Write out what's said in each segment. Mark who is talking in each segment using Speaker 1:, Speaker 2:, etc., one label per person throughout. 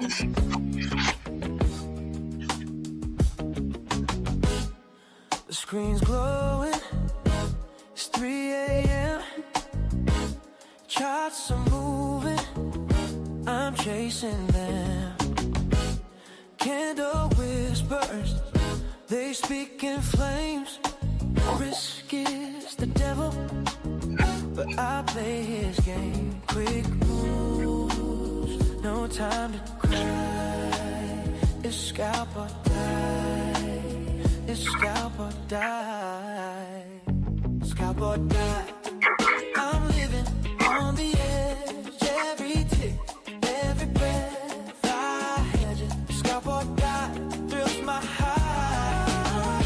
Speaker 1: The screen's glowing, it's 3 a.m. Charts are moving, I'm chasing them. Candle whispers, they speak in flames. Risk is the devil, but I play his game. Quick moves, no time to cry. It's scalp or die. It's scalp or die. Scalp or die. I'm living on the edge. Every tick, every breath I hedge it. Scalp or die, thrills my high.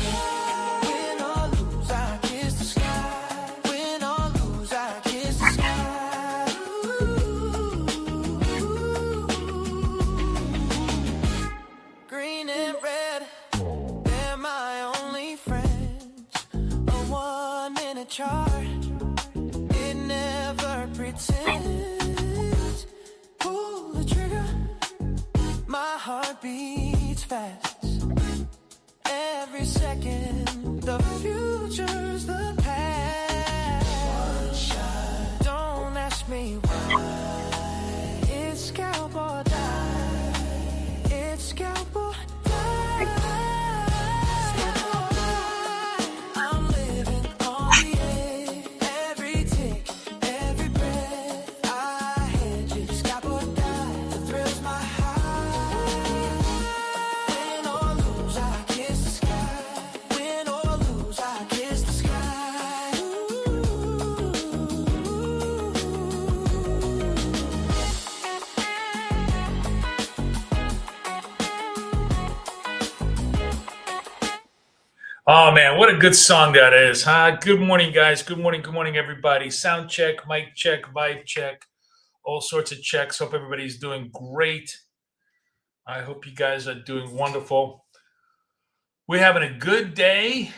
Speaker 1: Win or lose, I kiss the sky. Win or lose, I kiss the sky. Green and red, they're my only friends. A 1-minute chart, it never pretends. Pull the trigger, my heart beats fast. Every second, the future's the past. One shot, don't ask me why. It's scalp or die. It's scalp or die. Scalp or die. I'm living on the edge. Every tick, every breath I hedge it. Scalp or die, the thrills my high. Win or lose, I kiss the sky. Win or lose, I kiss the sky.
Speaker 2: Oh man, what a good song that is, huh? Good morning, guys. Good morning, everybody. Sound check, mic check, vibe check, all sorts of checks. Hope everybody's doing great. I hope you guys are doing wonderful. We're having a good day,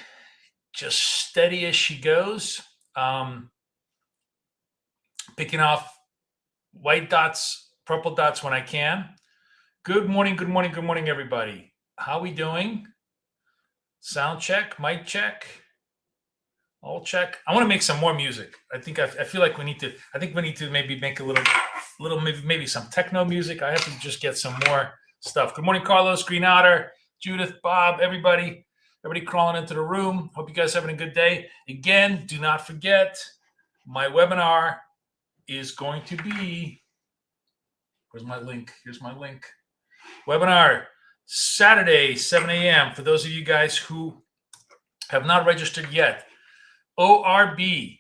Speaker 2: just steady as she goes. Picking off white dots, purple dots when I can. Good morning, everybody. How we doing? Sound check, mic check, all check. I want to make some more music. I feel like we need to. I think we need to maybe make a little maybe some techno music. I have to just get some more stuff. Good morning, Carlos, Green Otter, Judith, Bob, everybody crawling into the room. Hope you guys are having a good day. Again, do not forget, my webinar is going to be. Where's my link? Here's my link. Webinar. Saturday, 7 a.m. For those of you guys who have not registered yet, ORB.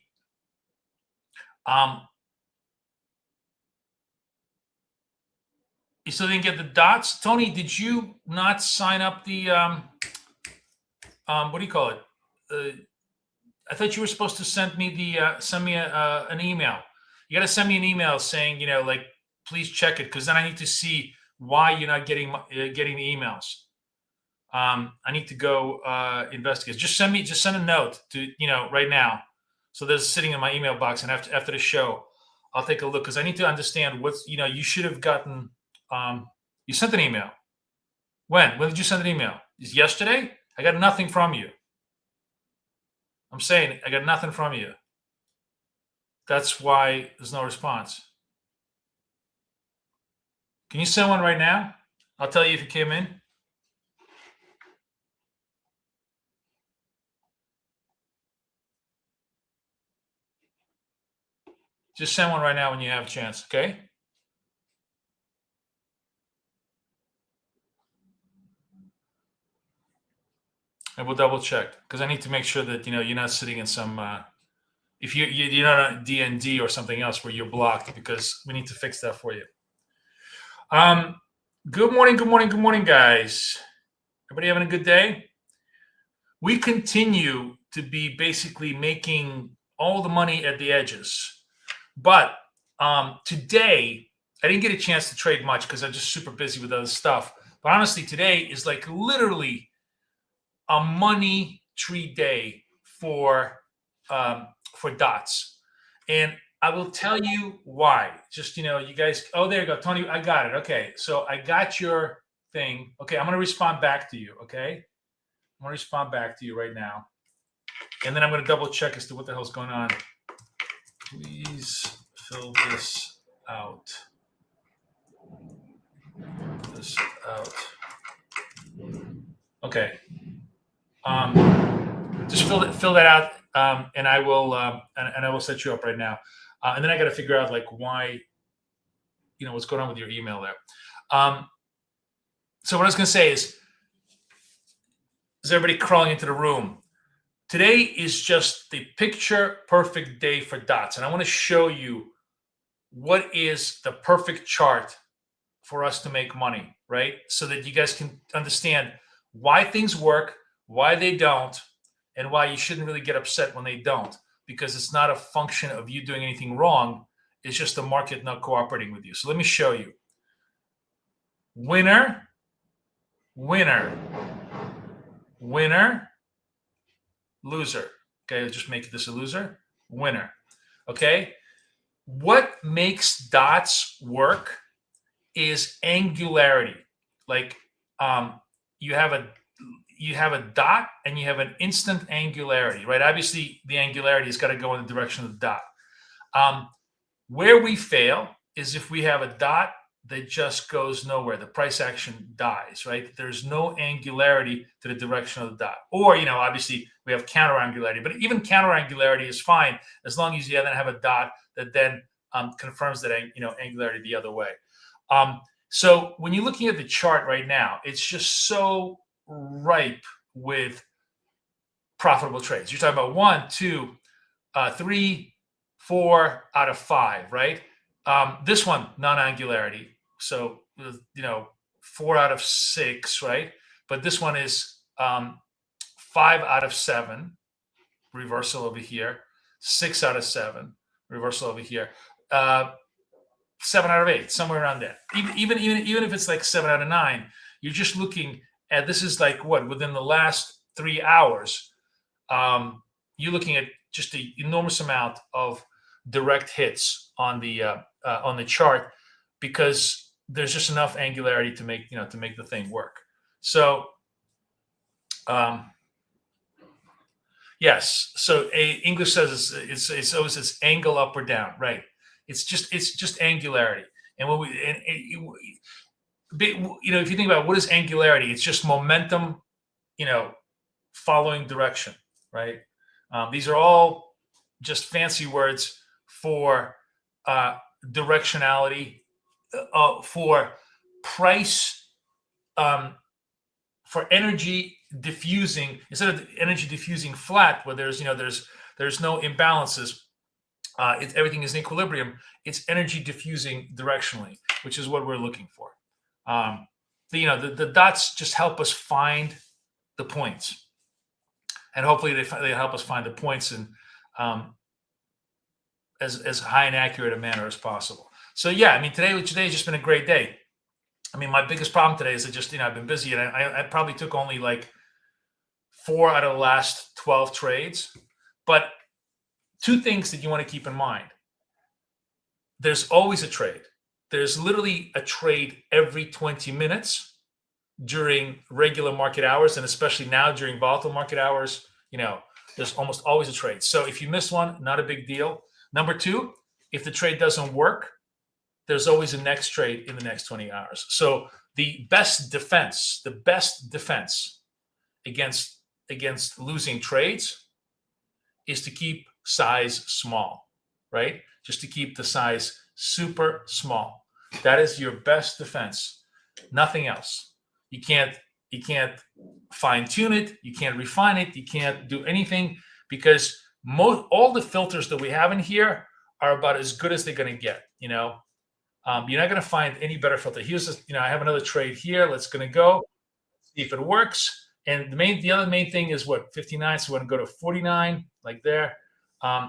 Speaker 2: You still didn't get the dots? Tony, did you not sign up the, what do you call it? I thought you were supposed to send me an email. You got to send me an email saying, like, please check it, because then I need to see why you're not getting the emails. I need to go investigate. Just send a note to, right now. So there's sitting in my email box, and after the show, I'll take a look, because I need to understand what's, you should have gotten, you sent an email. When did you send an email? Is yesterday? I got nothing from you. I'm saying I got nothing from you. That's why there's no response. Can you send one right now? I'll tell you if it came in. Just send one right now when you have a chance, okay? And we'll double check, because I need to make sure that you're not sitting in some. If you're not on DND or something else where you're blocked, because we need to fix that for you. Good morning, guys. Everybody having a good day? We continue to be basically making all the money at the edges. But today, I didn't get a chance to trade much because I'm just super busy with other stuff. But honestly, today is like literally a money tree day for dots. And I will tell you why. Just, you guys, oh, there you go. Tony, I got it. Okay. So I got your thing. Okay. I'm going to respond back to you. Okay. I'm going to respond back to you right now. And then I'm going to double check as to what the hell's going on. Please fill this out. Okay. Just fill that out, and I will and I will set you up right now. And then I got to figure out like why, what's going on with your email there. So what I was going to say is everybody crawling into the room? Today is just the picture perfect day for dots, and I want to show you what is the perfect chart for us to make money, right? So that you guys can understand why things work, why they don't, and why you shouldn't really get upset when they don't, because it's not a function of you doing anything wrong. It's just the market not cooperating with you. So let me show you. Winner, winner, winner, loser. Okay, let's just make this a loser. Winner. Okay. What makes dots work is angularity. Like you have a dot and you have an instant angularity, right? Obviously, the angularity has got to go in the direction of the dot. Where we fail is if we have a dot that just goes nowhere. The price action dies, right? There's no angularity to the direction of the dot. Or, obviously we have counter angularity, but even counter angularity is fine as long as you then have a dot that then confirms that, angularity the other way. So when you're looking at the chart right now, it's just so ripe with profitable trades. You're talking about 1, 2, 3, 4 out of 5, right? This one, non-angularity. So, 4 out of 6, right? But this one is 5 out of 7, reversal over here. 6 out of 7, reversal over here. 7 out of 8, somewhere around there. Even if it's like 7 out of 9, you're just looking at, this is like what, within the last 3 hours, you're looking at just an enormous amount of direct hits on the chart, because there's just enough angularity to make the thing work. So yes, so English says it's always it's angle up or down, right? It's just angularity. And when if you think about what is angularity, it's just momentum, following direction, right? These are all just fancy words for directionality, for price, for energy diffusing. Instead of energy diffusing flat, where there's no imbalances, everything is in equilibrium. It's energy diffusing directionally, which is what we're looking for. The dots just help us find the points, and hopefully they help us find the points in as high and accurate a manner as possible. So yeah, I mean, today has just been a great day. I mean, my biggest problem today is that I've been busy, and I probably took only like 4 out of the last 12 trades. But 2 things that you want to keep in mind. There's always a trade. There's literally a trade every 20 minutes during regular market hours, and especially now during volatile market hours, there's almost always a trade. So if you miss one, not a big deal. Number 2, if the trade doesn't work, there's always a next trade in the next 20 hours. So the best defense against losing trades is to keep size small, right? Just to keep the size super small. That is your best defense. Nothing else. You can't fine tune it. You can't refine it. You can't do anything, because all the filters that we have in here are about as good as they're going to get. You're not going to find any better filter. Here's I have another trade here. Let's going to go see if it works. And the other main thing is what, 59. So we're going to go to 49, like there.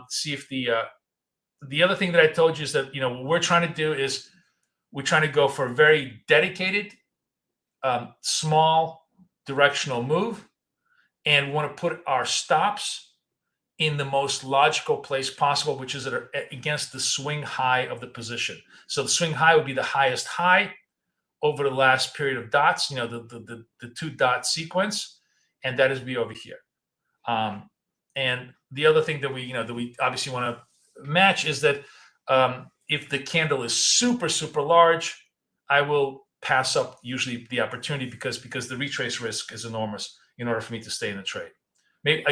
Speaker 2: See if the other thing that I told you is that what we're trying to do is we're trying to go for a very dedicated, small directional move, and we want to put our stops in the most logical place possible, which is against the swing high of the position. So the swing high would be the highest high over the last period of dots, the 2-dot sequence, and that is be over here. And the other thing that we obviously want to match is that if the candle is super, super large, I will pass up usually the opportunity because the retrace risk is enormous in order for me to stay in the trade.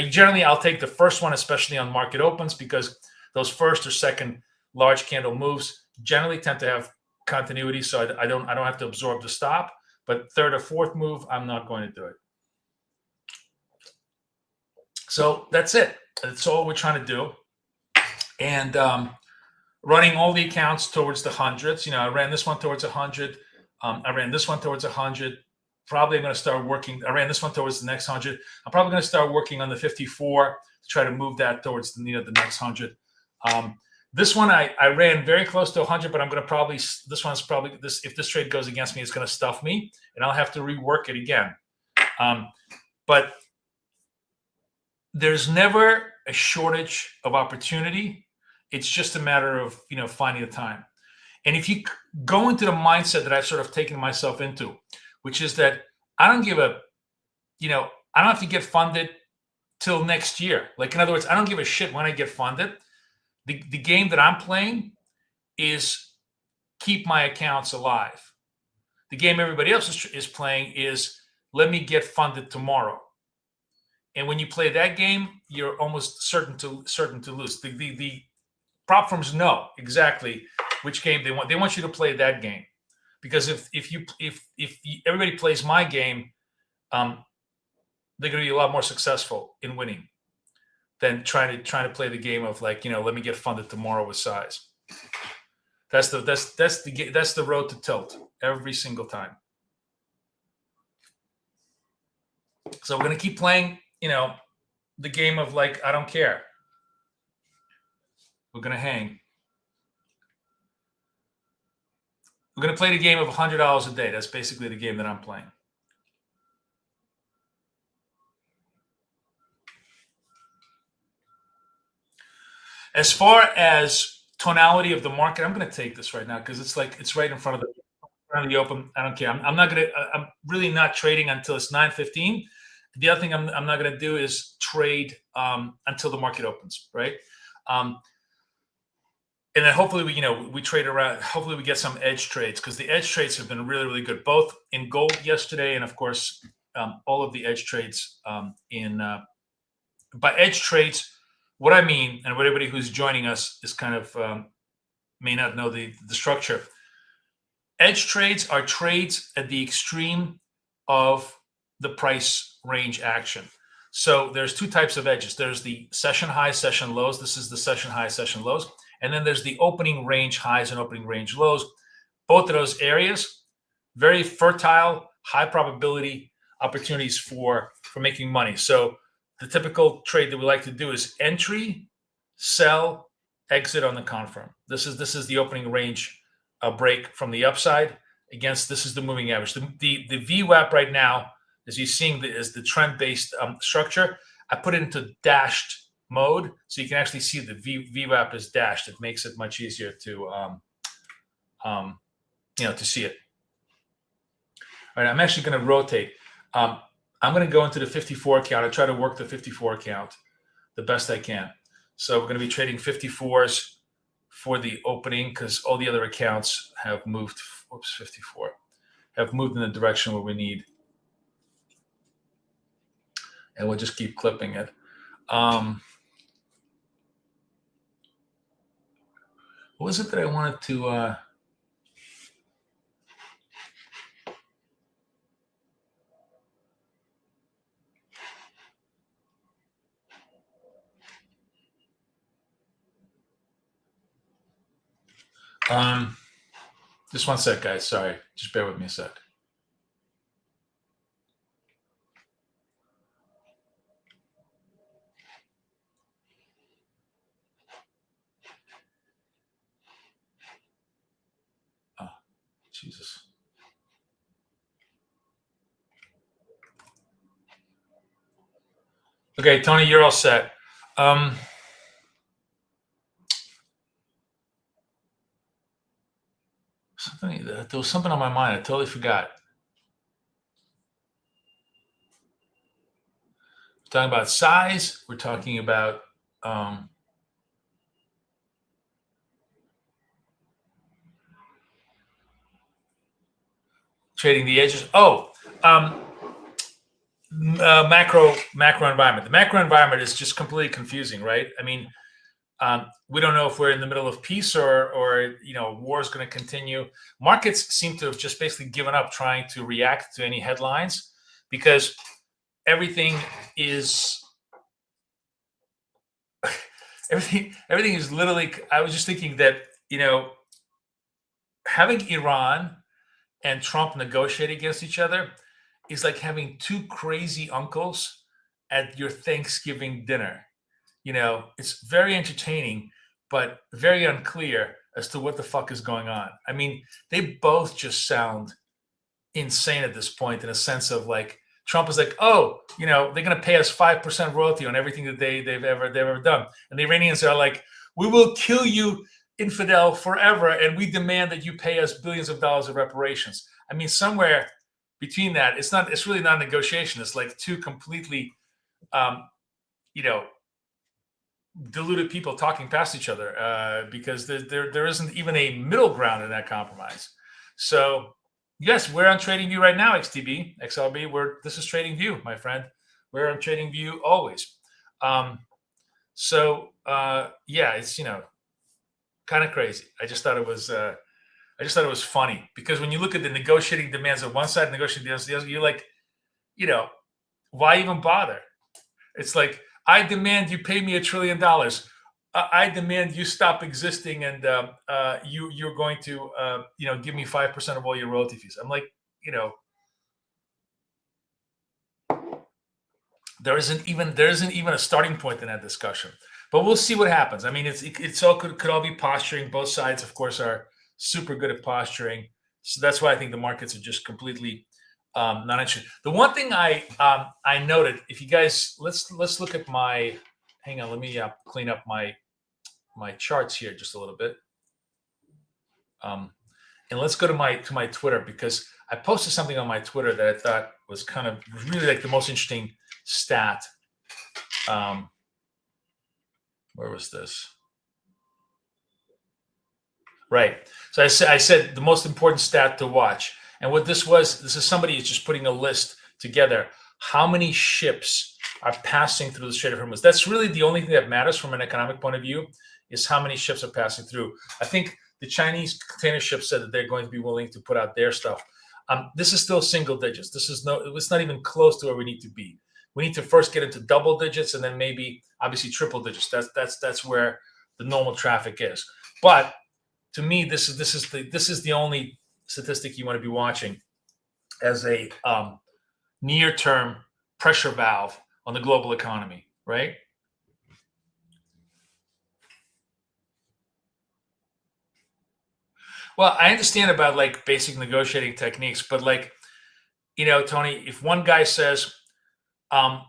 Speaker 2: Generally, I'll take the first one, especially on market opens, because those first or second large candle moves generally tend to have continuity, so I don't have to absorb the stop. But third or fourth move, I'm not going to do it. So that's it. That's all we're trying to do. And running all the accounts towards the hundreds. I ran this one towards 100. I ran this one towards 100. Probably I'm going to start working. I ran this one towards the next 100. I'm probably going to start working on the 54 to try to move that towards the next 100. This one I ran very close to 100, but I'm going to probably, if this trade goes against me, it's going to stuff me, and I'll have to rework it again. But there's never a shortage of opportunity. It's just a matter of, finding the time. And if you go into the mindset that I've sort of taken myself into, which is that I don't have to get funded till next year. Like, in other words, I don't give a shit when I get funded. The game that I'm playing is keep my accounts alive. The game everybody else is playing is let me get funded tomorrow. And when you play that game, you're almost certain to lose. The prop firms know exactly which game they want. They want you to play that game, because if everybody plays my game, they're going to be a lot more successful in winning than trying to play the game of let me get funded tomorrow with size. That's the road to tilt every single time. So we're going to keep playing, the game of I don't care. We're going to hang. We're going to play the game of $100 a day. That's basically the game that I'm playing. As far as tonality of the market, I'm going to take this right now because it's right in front of the open. I don't care. I'm really not trading until it's 9:15. The other thing I'm not going to do is trade until the market opens, right? And then hopefully we trade around. Hopefully we get some edge trades, because the edge trades have been really, really good, both in gold yesterday and of course all of the edge trades by edge trades. What I mean, and what everybody who's joining us is kind of may not know the structure. Edge trades are trades at the extreme of the price range action. So there's two types of edges. There's the session highs, session lows. This is the session highs, session lows. And then there's the opening range highs and opening range lows. Both of those areas, very fertile, high probability opportunities for making money. So the typical trade that we like to do is entry, sell, exit on the confirm. This is the opening range break from the upside against, this is the moving average. The VWAP right now, as you're seeing, is the trend-based structure. I put it into dashed mode, so you can actually see the VWAP is dashed. It makes it much easier to to see it. All right, I'm actually going to rotate. I'm going to go into the 54 count and try to work the 54 count the best I can. So we're going to be trading 54s for the opening, because all the other accounts have moved. 54 have moved in the direction where we need, and we'll just keep clipping it. What was it that I wanted to? Just one sec, guys. Sorry, just bear with me a sec. Oh, Jesus. Okay, Tony, you're all set. There was something on my mind. I totally forgot. We're talking about size. We're talking about trading the edges. Macro environment. The macro environment is just completely confusing, right? I mean, we don't know if we're in the middle of peace or war is going to continue. Markets seem to have just basically given up trying to react to any headlines because everything is everything is literally. I was just thinking that having Iran and Trump negotiate against each other is like having two crazy uncles at your Thanksgiving dinner. It's very entertaining, but very unclear as to what the fuck is going on. I mean, they both just sound insane at this point in a sense of like, Trump is like, they're going to pay us 5% royalty on everything that they've ever done. And the Iranians are like, we will kill you, infidel, forever. And we demand that you pay us billions of dollars of reparations. I mean, somewhere between that, it's really not a negotiation. It's like two completely, deluded people talking past each other because there isn't even a middle ground in that compromise. So yes, we're on TradingView right now, XTB, XLB. This is TradingView, my friend. We're on TradingView always. It's kind of crazy. I just thought it was funny because when you look at the negotiating demands on one side, negotiating demands on the other, you're like, why even bother? It's like, I demand you pay me $1 trillion. I demand you stop existing, and you're going to give me 5% of all your royalty fees. I'm like, there isn't even a starting point in that discussion. But we'll see what happens. I mean, it's all could all be posturing. Both sides, of course, are super good at posturing. So that's why I think the markets are just completely not interested. The one thing I noted, if you guys let's look at my. Hang on, let me clean up my charts here just a little bit. And let's go to my Twitter because I posted something on my Twitter that I thought was kind of really like the most interesting stat. Where was this? Right. So I said the most important stat to watch. And what this is somebody is just putting a list together. How many ships are passing through the Strait of Hormuz? That's really the only thing that matters from an economic point of view is how many ships are passing through. I think the Chinese container ships said that they're going to be willing to put out their stuff. This is still single digits. It's not even close to where we need to be. We need to first get into double digits and then maybe obviously triple digits. That's where the normal traffic is. But to me, this is the only statistic you want to be watching as a near-term pressure valve on the global economy, right? Well, I understand about like basic negotiating techniques, but like, Tony, if one guy says, I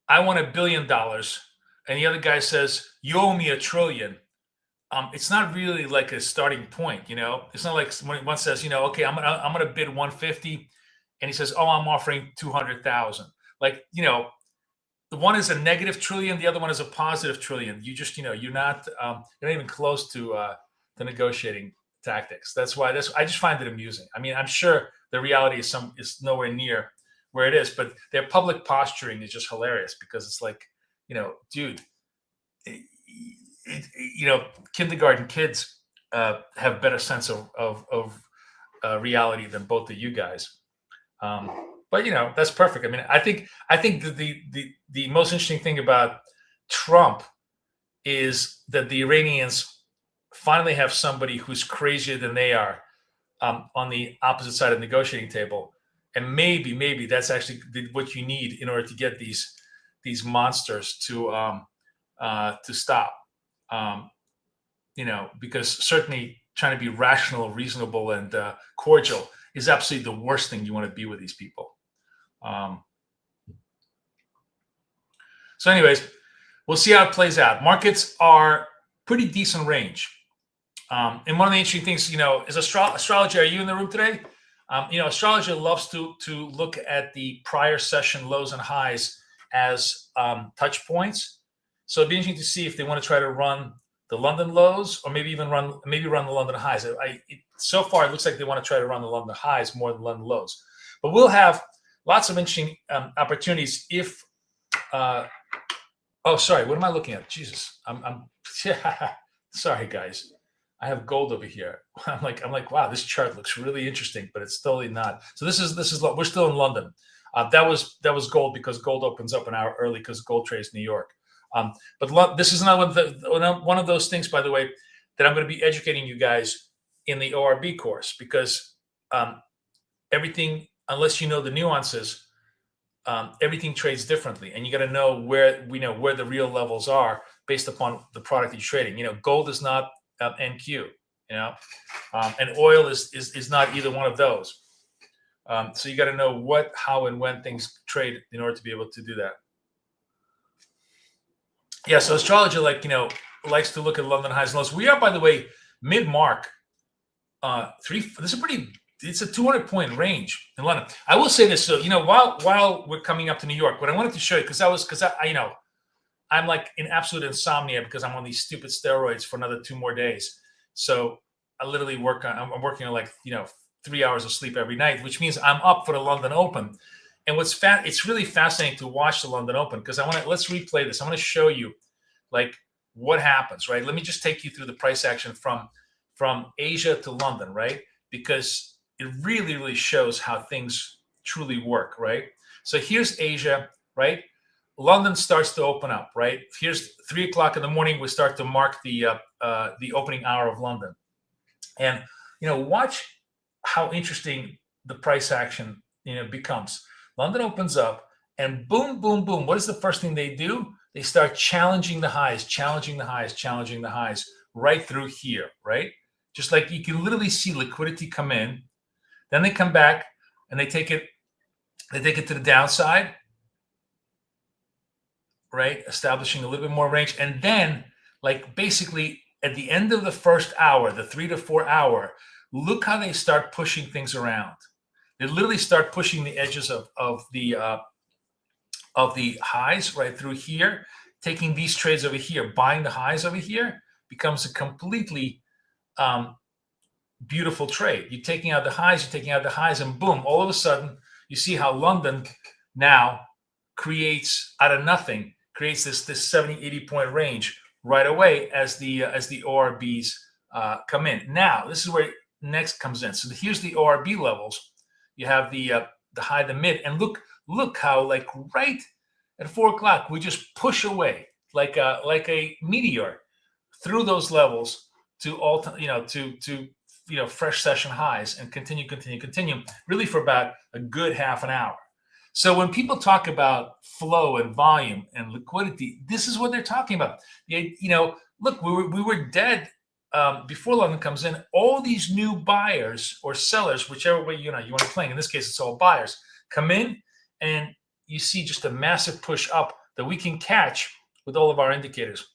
Speaker 2: want $1 billion, and the other guy says, you owe me $1 trillion. It's not really like a starting point, It's not like when one says, okay, I'm gonna bid 150, and he says, oh, I'm offering 200,000. Like, the one is a negative trillion, the other one is a positive trillion. You just, you're not even close to the negotiating tactics. That's why I just find it amusing. I mean, I'm sure the reality is nowhere near where it is, but their public posturing is just hilarious because it's like, dude. Kindergarten kids have better sense of reality than both of you guys. But that's perfect. I mean, I think the most interesting thing about Trump is that the Iranians finally have somebody who's crazier than they are on the opposite side of the negotiating table, and maybe that's actually what you need in order to get these monsters to stop. Because certainly trying to be rational, reasonable, and cordial is absolutely the worst thing you want to be with these people. So anyways, we'll see how it plays out. Markets are pretty decent range. And one of the interesting things, is astrology. Are you in the room today? Astrology loves to look at the prior session lows and highs as touch points. So it'd be interesting to see if they want to try to run the London lows, or maybe even run the London highs. So far, it looks like they want to try to run the London highs more than London lows. But we'll have lots of interesting opportunities if. Oh, sorry. What am I looking at? Jesus, I'm sorry, guys. I have gold over here. I'm like, wow, this chart looks really interesting, but it's totally not. So this is we're still in London. That was gold, because gold opens up an hour early because gold trades New York. But this is not one of those things, by the way, that I'm going to be educating you guys in the ORB course, because everything, unless you know the nuances, everything trades differently, and you got to know where the real levels are based upon the product that you're trading. Gold is not NQ, and oil is not either one of those. So you got to know what, how, and when things trade in order to be able to do that. Yeah, so astrology, likes to look at London highs and lows. We are, by the way, mid-mark. It's a 200-point range in London. I will say this, so while we're coming up to New York, what I wanted to show you, because I'm like in absolute insomnia because I'm on these stupid steroids for another 2 more days. So I literally I'm working on 3 hours of sleep every night, which means I'm up for the London Open. And it's really fascinating to watch the London Open, because let's replay this. I want to show you what happens, right? Let me just take you through the price action from Asia to London, right? Because it really, really shows how things truly work, right? So here's Asia, right? London starts to open up, right? Here's 3 o'clock in the morning. We start to mark the opening hour of London, and watch how interesting the price action becomes. London opens up, and boom, boom, boom. What is the first thing they do? They start challenging the highs, challenging the highs, challenging the highs right through here, right? Just like you can literally see liquidity come in, then they come back and they take it to the downside, right? Establishing a little bit more range. And then basically at the end of the first hour, the 3 to 4 hour, look how they start pushing things around. They literally start pushing the edges of the highs right through here, taking these trades over here, buying the highs over here becomes a completely beautiful trade. You're taking out the highs, and boom, all of a sudden you see how London now creates out of nothing, creates this 70, 80 point range right away as the ORBs come in. Now, this is where it next comes in. So here's the ORB levels. You have the high, the mid, and look how right at 4 o'clock we just push away like a meteor through those levels to all to fresh session highs, and continue really for about a good half an hour. So when people talk about flow and volume and liquidity, this is what they're talking about. Look, we were dead before London comes in. All these new buyers or sellers, whichever way you want to play. In this case, it's all buyers come in, and you see just a massive push up that we can catch with all of our indicators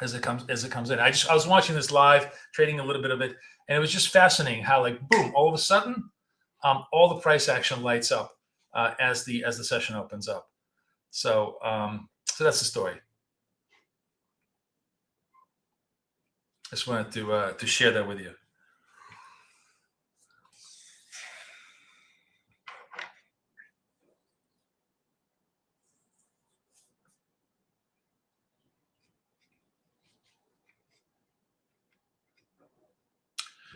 Speaker 2: as it comes in. I was watching this live, trading a little bit of it, and it was just fascinating how boom, all of a sudden, all the price action lights up as the session opens up. So that's the story. Just wanted to share that with you.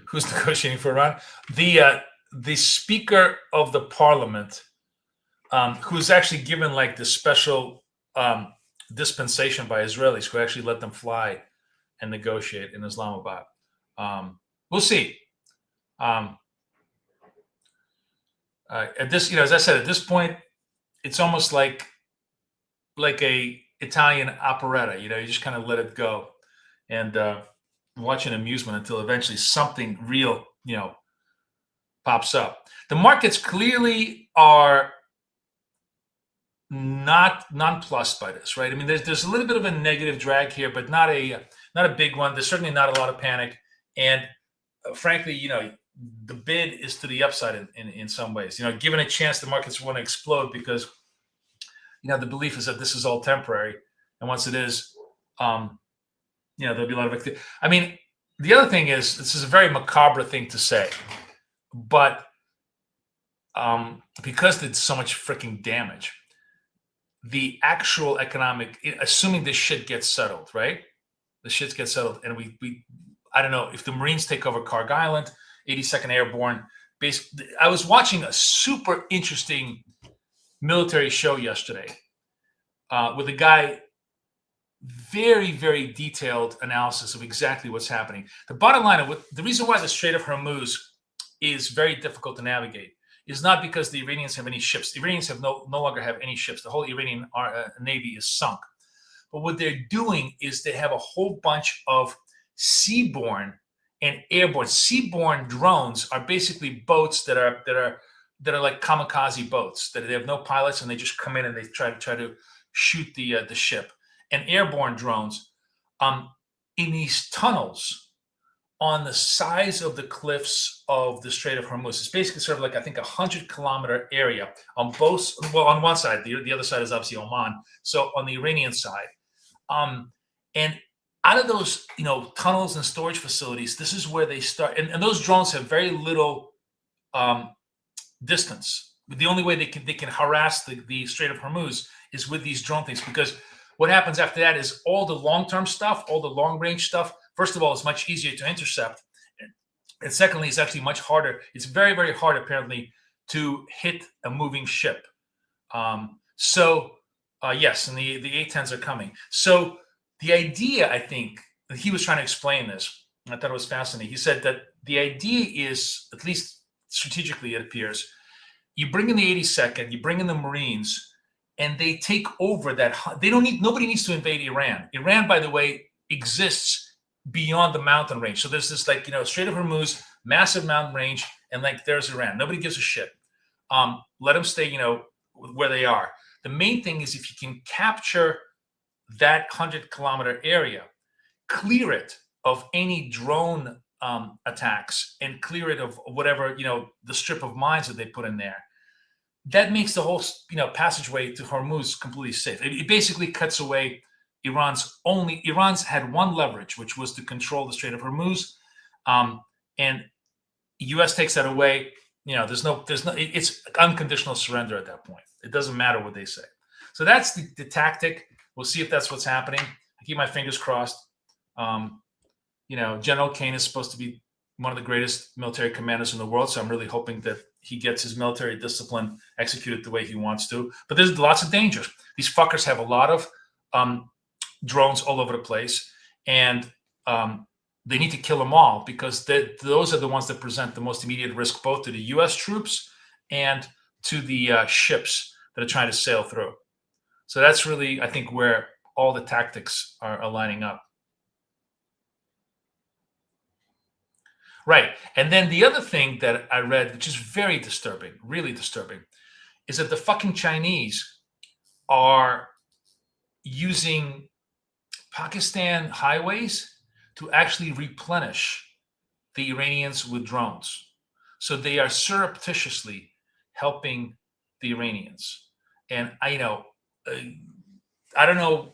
Speaker 2: Who's negotiating for Iran? The Speaker of the Parliament, who's actually given the special dispensation by Israelis, who actually let them fly and negotiate in Islamabad. We'll see. At this, as I said, at this point, it's almost like a Italian operetta. You just kind of let it go and watch an amusement until eventually something real, pops up. The markets clearly are not nonplussed by this, right? I mean, there's a little bit of a negative drag here, but not a big one. There's certainly not a lot of panic, and frankly, the bid is to the upside in some ways. Given a chance, the markets want to explode because the belief is that this is all temporary, and once it is, there'll be a lot of activity. I mean, the other thing is, this is a very macabre thing to say, but because there's so much freaking damage, the actual economic, assuming this shit gets settled, right? The shit gets settled, and we I don't know if the Marines take over Carg Island, 82nd Airborne base. I was watching a super interesting military show yesterday with a guy, very, very detailed analysis of exactly what's happening. The bottom line of the reason why the Strait of Hormuz is very difficult to navigate is not because the Iranians have any ships. The Iranians have no longer have any ships. The whole Iranian Navy is sunk. But what they're doing is they have a whole bunch of seaborne and airborne. Seaborne drones are basically boats that are like kamikaze boats, that they have no pilots and they just come in and they try to shoot the ship. And airborne drones in these tunnels on the size of the cliffs of the Strait of Hormuz. It's basically sort of like, I think, 100-kilometer area on both. Well, on one side, the other side is obviously Oman. So on the Iranian side, and out of those, tunnels and storage facilities, this is where they start. And those drones have very little distance. The only way they can harass the Strait of Hormuz is with these drone things, because what happens after that is all the long-term stuff, all the long-range stuff, first of all, it's much easier to intercept. And secondly, it's actually much harder. It's very, very hard, apparently, to hit a moving ship. Yes, and the A-10s are coming. So the idea, I think, he was trying to explain this, and I thought it was fascinating. He said that the idea is, at least strategically it appears, you bring in the 82nd, you bring in the Marines, and they take over that. Nobody needs to invade Iran. Iran, by the way, exists beyond the mountain range. So there's this Strait of Hormuz, massive mountain range, and there's Iran. Nobody gives a shit. Let them stay, where they are. The main thing is if you can capture that 100-kilometer area, clear it of any drone attacks, and clear it of whatever, the strip of mines that they put in there, that makes the whole, passageway to Hormuz completely safe. It basically cuts away Iran's had one leverage, which was to control the Strait of Hormuz, and U.S. takes that away. It's unconditional surrender at that point. It doesn't matter what they say. So that's the tactic. We'll see if that's what's happening. I keep my fingers crossed. General Kane is supposed to be one of the greatest military commanders in the world, so I'm really hoping that he gets his military discipline executed the way he wants to. But there's lots of dangers. These fuckers have a lot of drones all over the place, and they need to kill them all, because those are the ones that present the most immediate risk, both to the U.S. troops and to the ships that are trying to sail through. So that's really, I think, where all the tactics are lining up. Right. And then the other thing that I read, which is very disturbing, really disturbing, is that the fucking Chinese are using Pakistan highways to actually replenish the Iranians with drones. So they are surreptitiously helping the Iranians. And I don't know.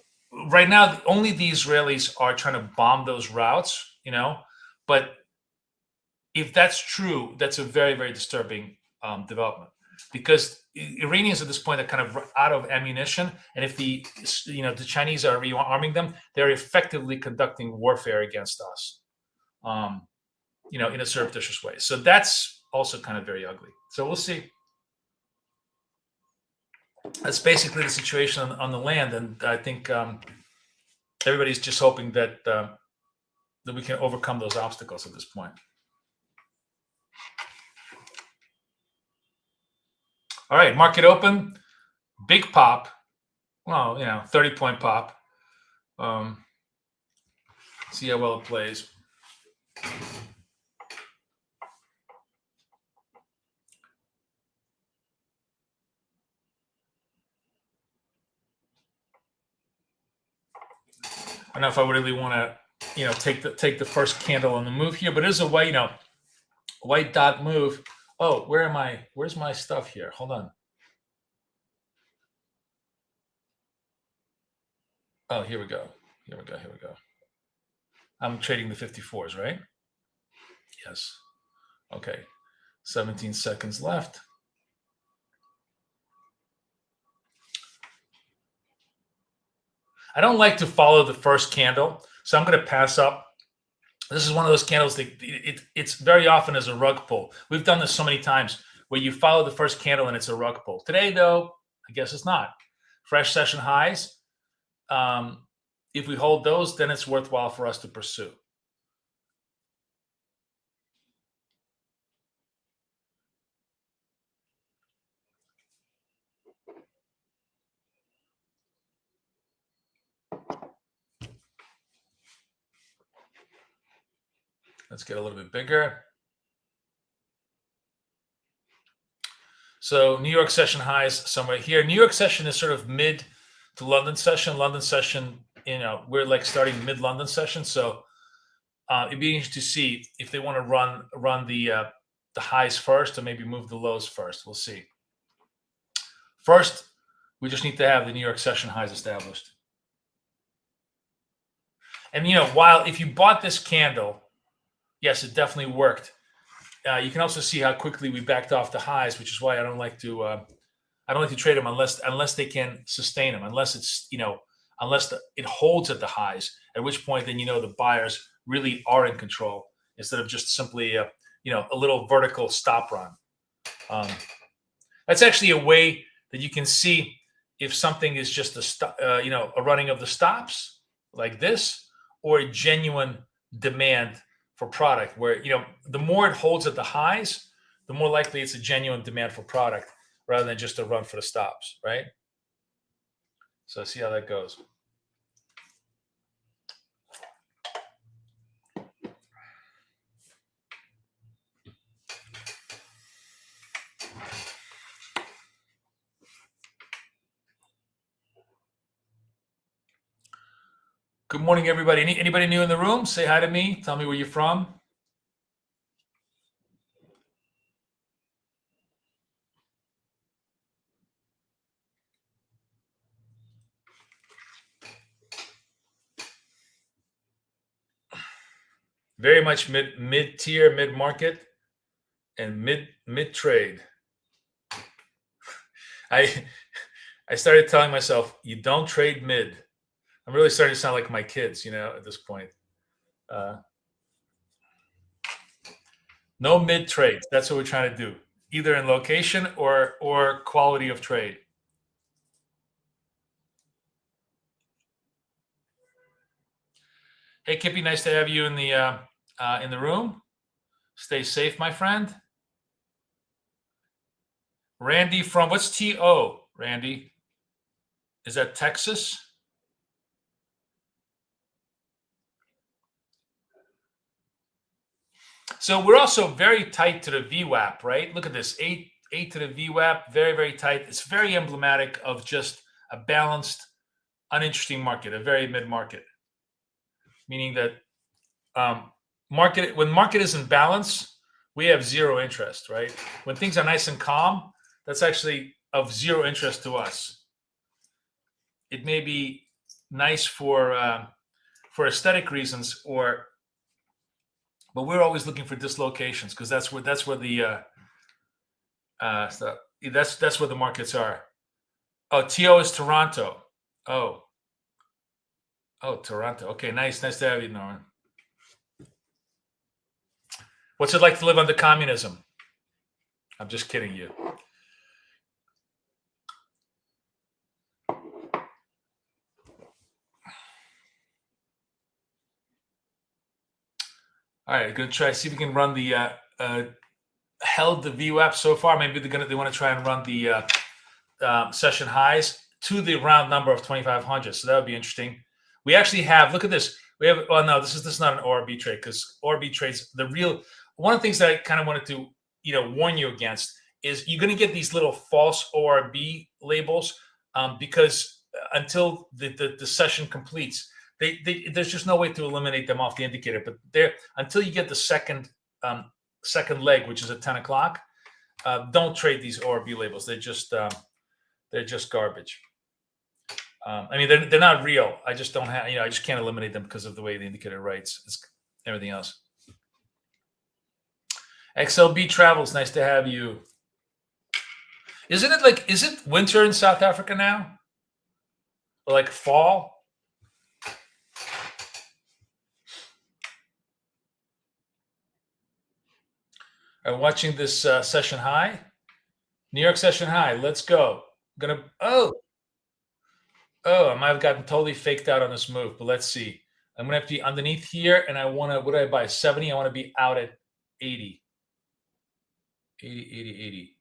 Speaker 2: Right now, only the Israelis are trying to bomb those routes, but if that's true, that's a very, very disturbing development, because Iranians at this point are kind of out of ammunition, and if the Chinese are rearming them, they're effectively conducting warfare against us, in a surreptitious way. So that's also kind of very ugly. So we'll see. That's basically the situation on the land, and I think everybody's just hoping that we can overcome those obstacles at this point. All right, market open, big pop. Well, 30-point pop. See how well it plays. I don't know if I really want to, take the first candle on the move here, but it is a white, white dot move. Oh, where am I? Where's my stuff here? Hold on. Oh, here we go. Here we go. Here we go. I'm trading the 54s, right? Yes. Okay. 17 seconds left. I don't like to follow the first candle, so I'm going to pass up. This is one of those candles that it's very often as a rug pull. We've done this so many times where you follow the first candle and it's a rug pull. Today, though, I guess it's not. Fresh session highs. If we hold those, then it's worthwhile for us to pursue. Let's get a little bit bigger. So New York session highs somewhere here. New York session is sort of mid to London session. London session, we're like starting mid London session. So it'd be interesting to see if they want to run the highs first or maybe move the lows first. We'll see. First, we just need to have the New York session highs established. And while if you bought this candle, yes, it definitely worked. You can also see how quickly we backed off the highs, which is why I don't like to trade them unless they can sustain them, unless it's it holds at the highs. At which point, then the buyers really are in control instead of just simply a little vertical stop run. That's actually a way that you can see if something is just a running of the stops like this, or a genuine demand for product where, the more it holds at the highs, the more likely it's a genuine demand for product rather than just a run for the stops, right? So see how that goes. Good morning, everybody. Anybody new in the room? Say hi to me. Tell me where you're from. Very much mid-tier, mid-market, and mid-trade. I started telling myself, you don't trade mid. I'm really starting to sound like my kids, at this point. No mid trades. That's what we're trying to do, either in location or quality of trade. Hey, Kippy, nice to have you in the room. Stay safe, my friend. Randy from what's TO? Randy, is that Texas? So we're also very tight to the VWAP, right? Look at this, 8 to the VWAP, very, very tight. It's very emblematic of just a balanced, uninteresting market, a very mid-market. Meaning that when market is in balance, we have zero interest, right? When things are nice and calm, that's actually of zero interest to us. It may be nice for aesthetic reasons, but we're always looking for dislocations because that's where the that's where the markets are. Oh, TO is Toronto. Oh, Toronto. Okay, nice to have you, Norman. What's it like to live under communism? I'm just kidding you. All right, going to try see if we can run the held the VWAP so far. Maybe they want to try and run the session highs to the round number of 2,500. So that would be interesting. We actually have, look at this. We have, oh no, this is not an ORB trade because ORB trades one of the things that I kind of wanted to warn you against is you're going to get these little false ORB labels because until the session completes, there's just no way to eliminate them off the indicator. But there, until you get the second leg, which is at 10 o'clock, don't trade these ORB labels. They're just garbage. I mean, they're not real. I just don't have, I just can't eliminate them because of the way the indicator writes. It's everything else. XLB Travels, nice to have you. Is it winter in South Africa now? Or like fall? I'm watching this session high. New York session high. Let's go. I might have gotten totally faked out on this move, but let's see. I'm going to have to be underneath here, and I want to, what do I buy? 70. I want to be out at 80. 80.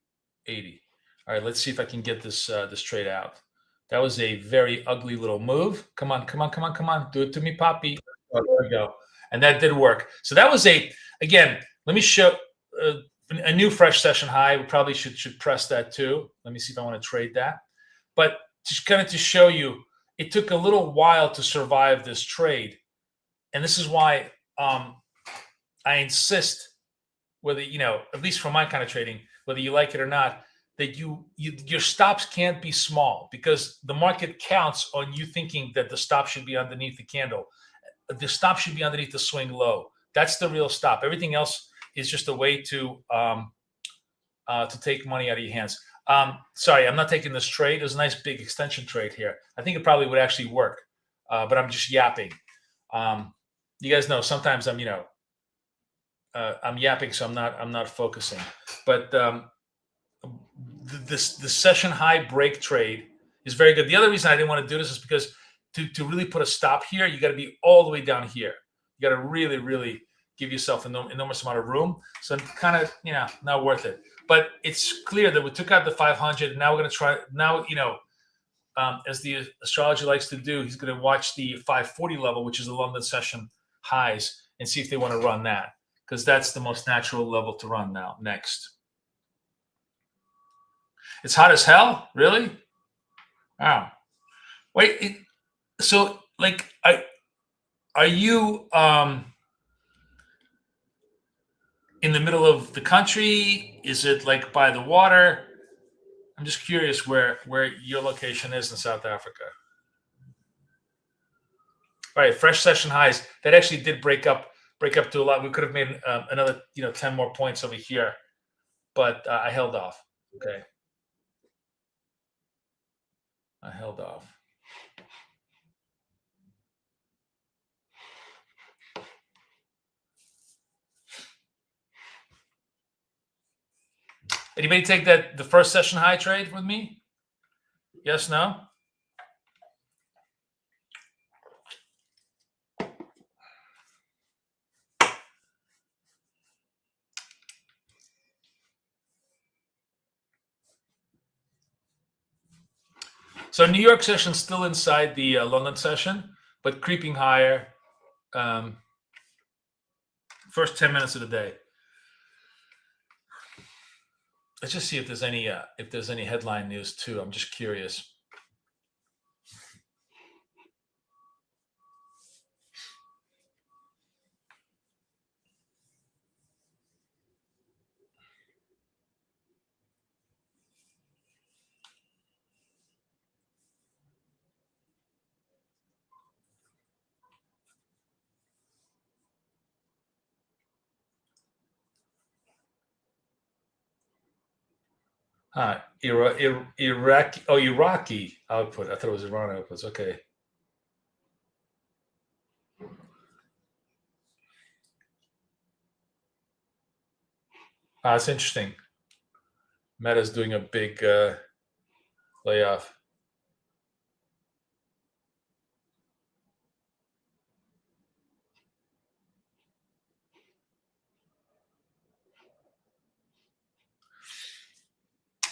Speaker 2: All right, let's see if I can get this trade out. That was a very ugly little move. Come on. Do it to me, Poppy. Oh, there we go. And that did work. So that was again, let me show a new fresh session high. We probably should press that too. Let me see if I want to trade that. But just kind of to show you, it took a little while to survive this trade. And this is why I insist, whether, at least for my kind of trading, whether you like it or not, that your stops can't be small, because the market counts on you thinking that the stop should be underneath the candle. The stop should be underneath the swing low. That's the real stop. Everything else is just a way to take money out of your hands. Sorry, I'm not taking this trade. There's a nice big extension trade here. I think it probably would actually work, but I'm just yapping. You guys know sometimes I'm yapping, so I'm not focusing. But the session high break trade is very good. The other reason I didn't want to do this is because to really put a stop here, you got to be all the way down here. You got to really, really give yourself an enormous amount of room. So kind of, not worth it. But it's clear that we took out the 500, and now we're going to try. Now, as the astrologer likes to do, he's going to watch the 540 level, which is the London session highs, and see if they want to run that, because that's the most natural level to run now. Next. It's hot as hell? Really? Wow. Wait, so are you in the middle of the country? Is it like by the water? I'm just curious where your location is in South Africa. All right, fresh session highs. That actually did break up to a lot. We could have made another 10 more points over here, but I held off. Okay. I held off. Anybody take the first session high trade with me? Yes, no? So New York session still inside the London session, but creeping higher. First 10 minutes of the day. Let's just see if there's any headline news too. I'm just curious. Iraqi output. I thought it was Iran outputs. Okay. It's interesting. Meta's doing a big layoff.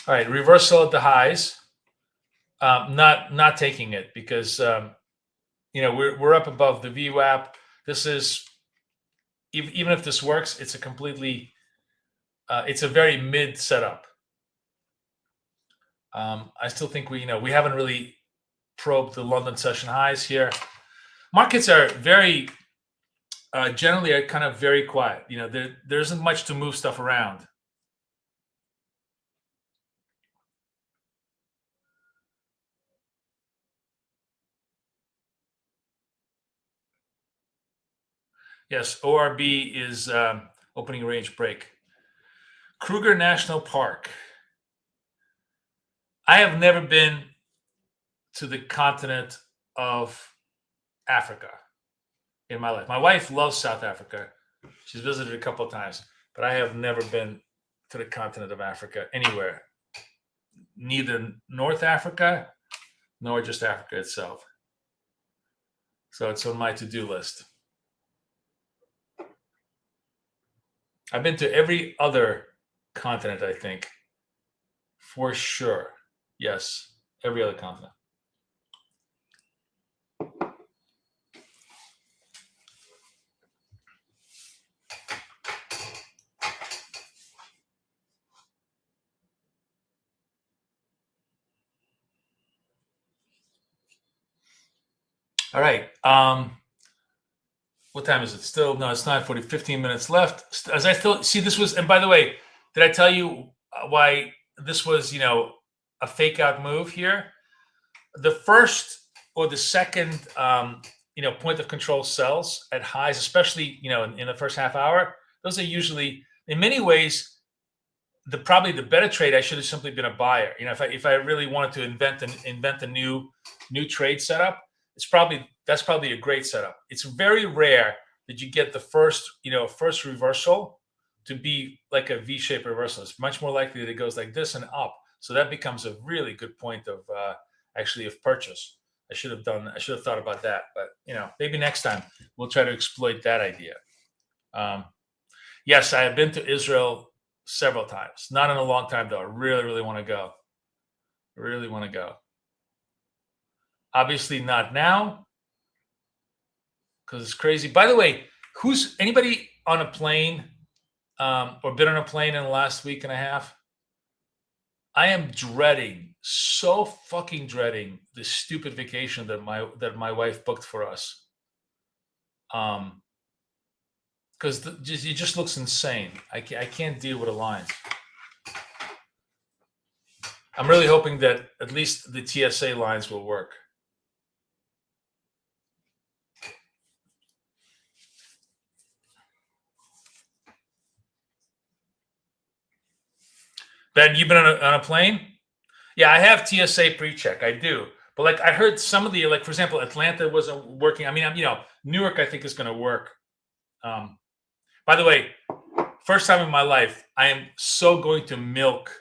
Speaker 2: All right, reversal at the highs. Not taking it because we're up above the VWAP. This is even if this works, it's a completely it's a very mid setup. I still think we haven't really probed the London session highs here. Markets are very generally are kind of very quiet. There isn't much to move stuff around. Yes, ORB is opening range break. Kruger National Park. I have never been to the continent of Africa in my life. My wife loves South Africa. She's visited a couple of times, but I have never been to the continent of Africa anywhere. Neither North Africa nor just Africa itself. So it's on my to-do list. I've been to every other continent, I think, for sure. Yes, every other continent. All right. What time is it? Still, no, it's 9:40, 15 minutes left. As I still see, this was, and by the way, did I tell you why this was, a fake out move here? The first or the second, point of control sells at highs, especially, in the first half hour, those are usually, in many ways, probably the better trade. I should have simply been a buyer. If I really wanted to invent a new trade setup, that's probably a great setup. It's very rare that you get the first reversal to be like a V-shaped reversal. It's much more likely that it goes like this and up. So that becomes a really good point of purchase. I should have thought about that, but maybe next time we'll try to exploit that idea. Yes, I have been to Israel several times. Not in a long time though. I really, really want to go. Really want to go. Obviously not now because it's crazy. By the way, anybody on a plane or been on a plane in the last week and a half? I am so fucking dreading the stupid vacation that my wife booked for us. Because it just looks insane. I can't deal with the lines. I'm really hoping that at least the TSA lines will work. Ben, you've been on a plane? Yeah, I have TSA pre-check. I do. But I heard some of the, for example, Atlanta wasn't working. I mean, Newark, I think is going to work. By the way, first time in my life, I am so going to milk.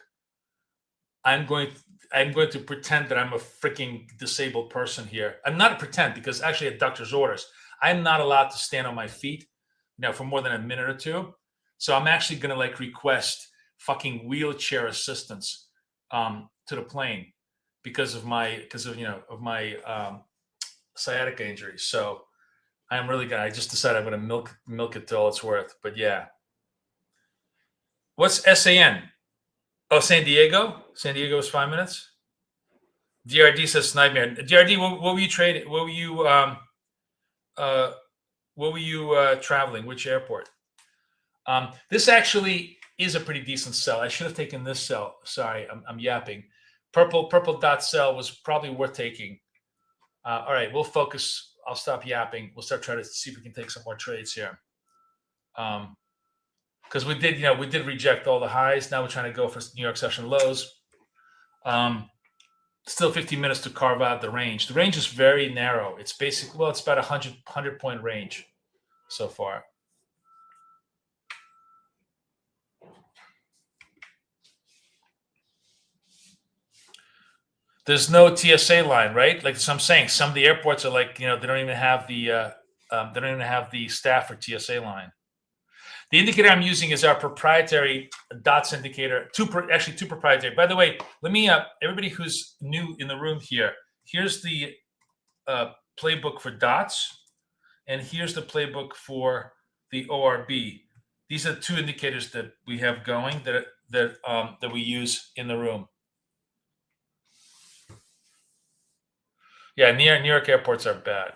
Speaker 2: I'm going to pretend that I'm a freaking disabled person here. I'm not pretend because actually at doctor's orders, I'm not allowed to stand on my feet, for more than a minute or two. So I'm actually going to request fucking wheelchair assistance to the plane because of my sciatica injury. So I'm really gonna. I just decided I'm gonna milk it till it's worth. But yeah, what's SAN? Oh, San Diego. San Diego is 5 minutes. DRD says nightmare. DRD, what were you trading? What were you traveling? Which airport? This actually is a pretty decent sell. I should have taken this sell. Sorry, I'm yapping. Purple dot sell was probably worth taking. All right, we'll focus. I'll stop yapping. We'll start trying to see if we can take some more trades here. Because we did reject all the highs. Now we're trying to go for New York session lows. Still 15 minutes to carve out the range. The range is very narrow. It's basically, it's about 100 point range so far. There's no TSA line, right? So I'm saying, some of the airports are they don't even have the staff for TSA line. The indicator I'm using is our proprietary dots indicator. Two proprietary. By the way, let me everybody who's new in the room here. Here's the playbook for dots, and here's the playbook for the ORB. These are two indicators that we have going that we use in the room. Yeah, New York airports are bad,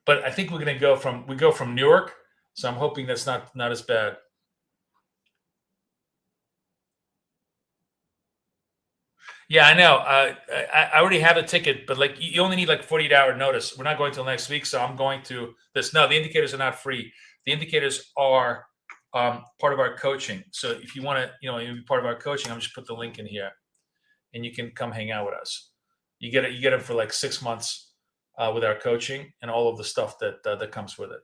Speaker 2: But I think we're going to go from Newark, so I'm hoping that's not as bad. Yeah, I know. I already have a ticket, but like you only need like 48-hour notice. We're not going till next week, so I'm going to this. No, the indicators are not free. The indicators are part of our coaching. So if you want to, be part of our coaching, I'm just put the link in here, and you can come hang out with us. You get it for like 6 months with our coaching and all of the stuff that comes with it.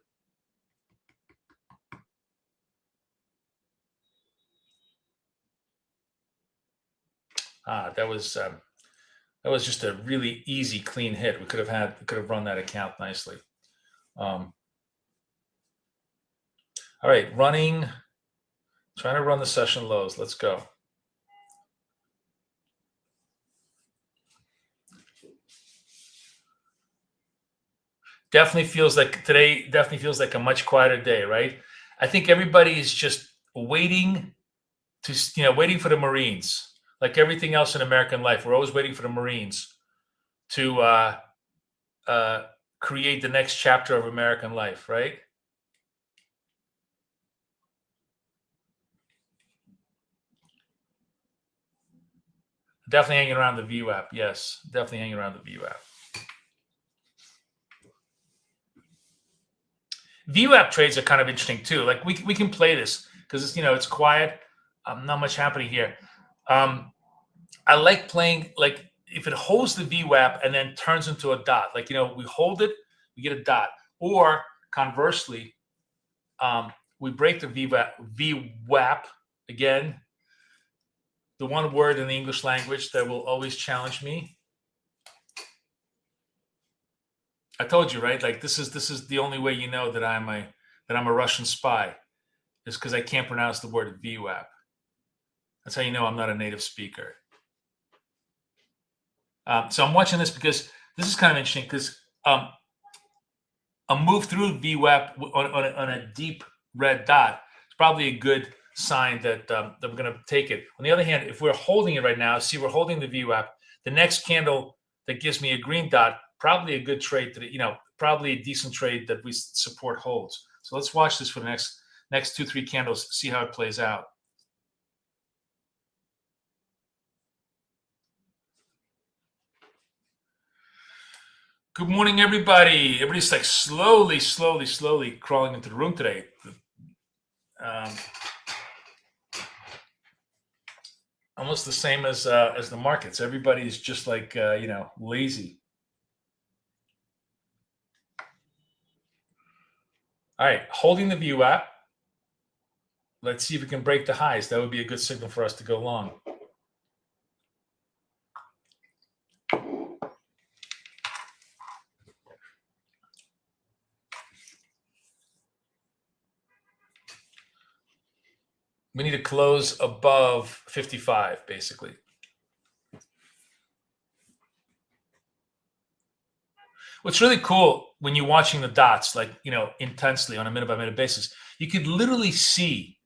Speaker 2: That was just a really easy, clean hit. We could have run that account nicely. All right, trying to run the session lows. Let's go. Today definitely feels like a much quieter day, right? I think everybody is just waiting waiting for the Marines. Like everything else in American life, we're always waiting for the Marines to create the next chapter of American life, right? Definitely hanging around the VWAP. Yes, definitely hanging around the VWAP. VWAP trades are kind of interesting too. Like we can play this because it's quiet. Not much happening here. I like playing like if it holds the VWAP and then turns into a dot. Like we hold it, we get a dot. Or conversely, we break the VWAP again. The one word in the English language that will always challenge me. I told you, right? Like this is the only way you know that I'm a Russian spy, is because I can't pronounce the word VWAP. That's how you know I'm not a native speaker. So I'm watching this because this is kind of interesting because a move through VWAP on a deep red dot is probably a good sign that we're going to take it. On the other hand, if we're holding it right now, see we're holding the VWAP. The next candle that gives me a green dot, probably a good trade probably a decent trade that we support holds. So let's watch this for the next 2-3 candles, see how it plays out. Good morning, everybody. Everybody's like slowly crawling into the room today. Almost the same as the markets. Everybody's just like lazy. All right, holding the VWAP. Let's see if we can break the highs. That would be a good signal for us to go long. We need to close above 55, basically. What's really cool when you're watching the dots, like, intensely on a minute by minute basis, you could literally see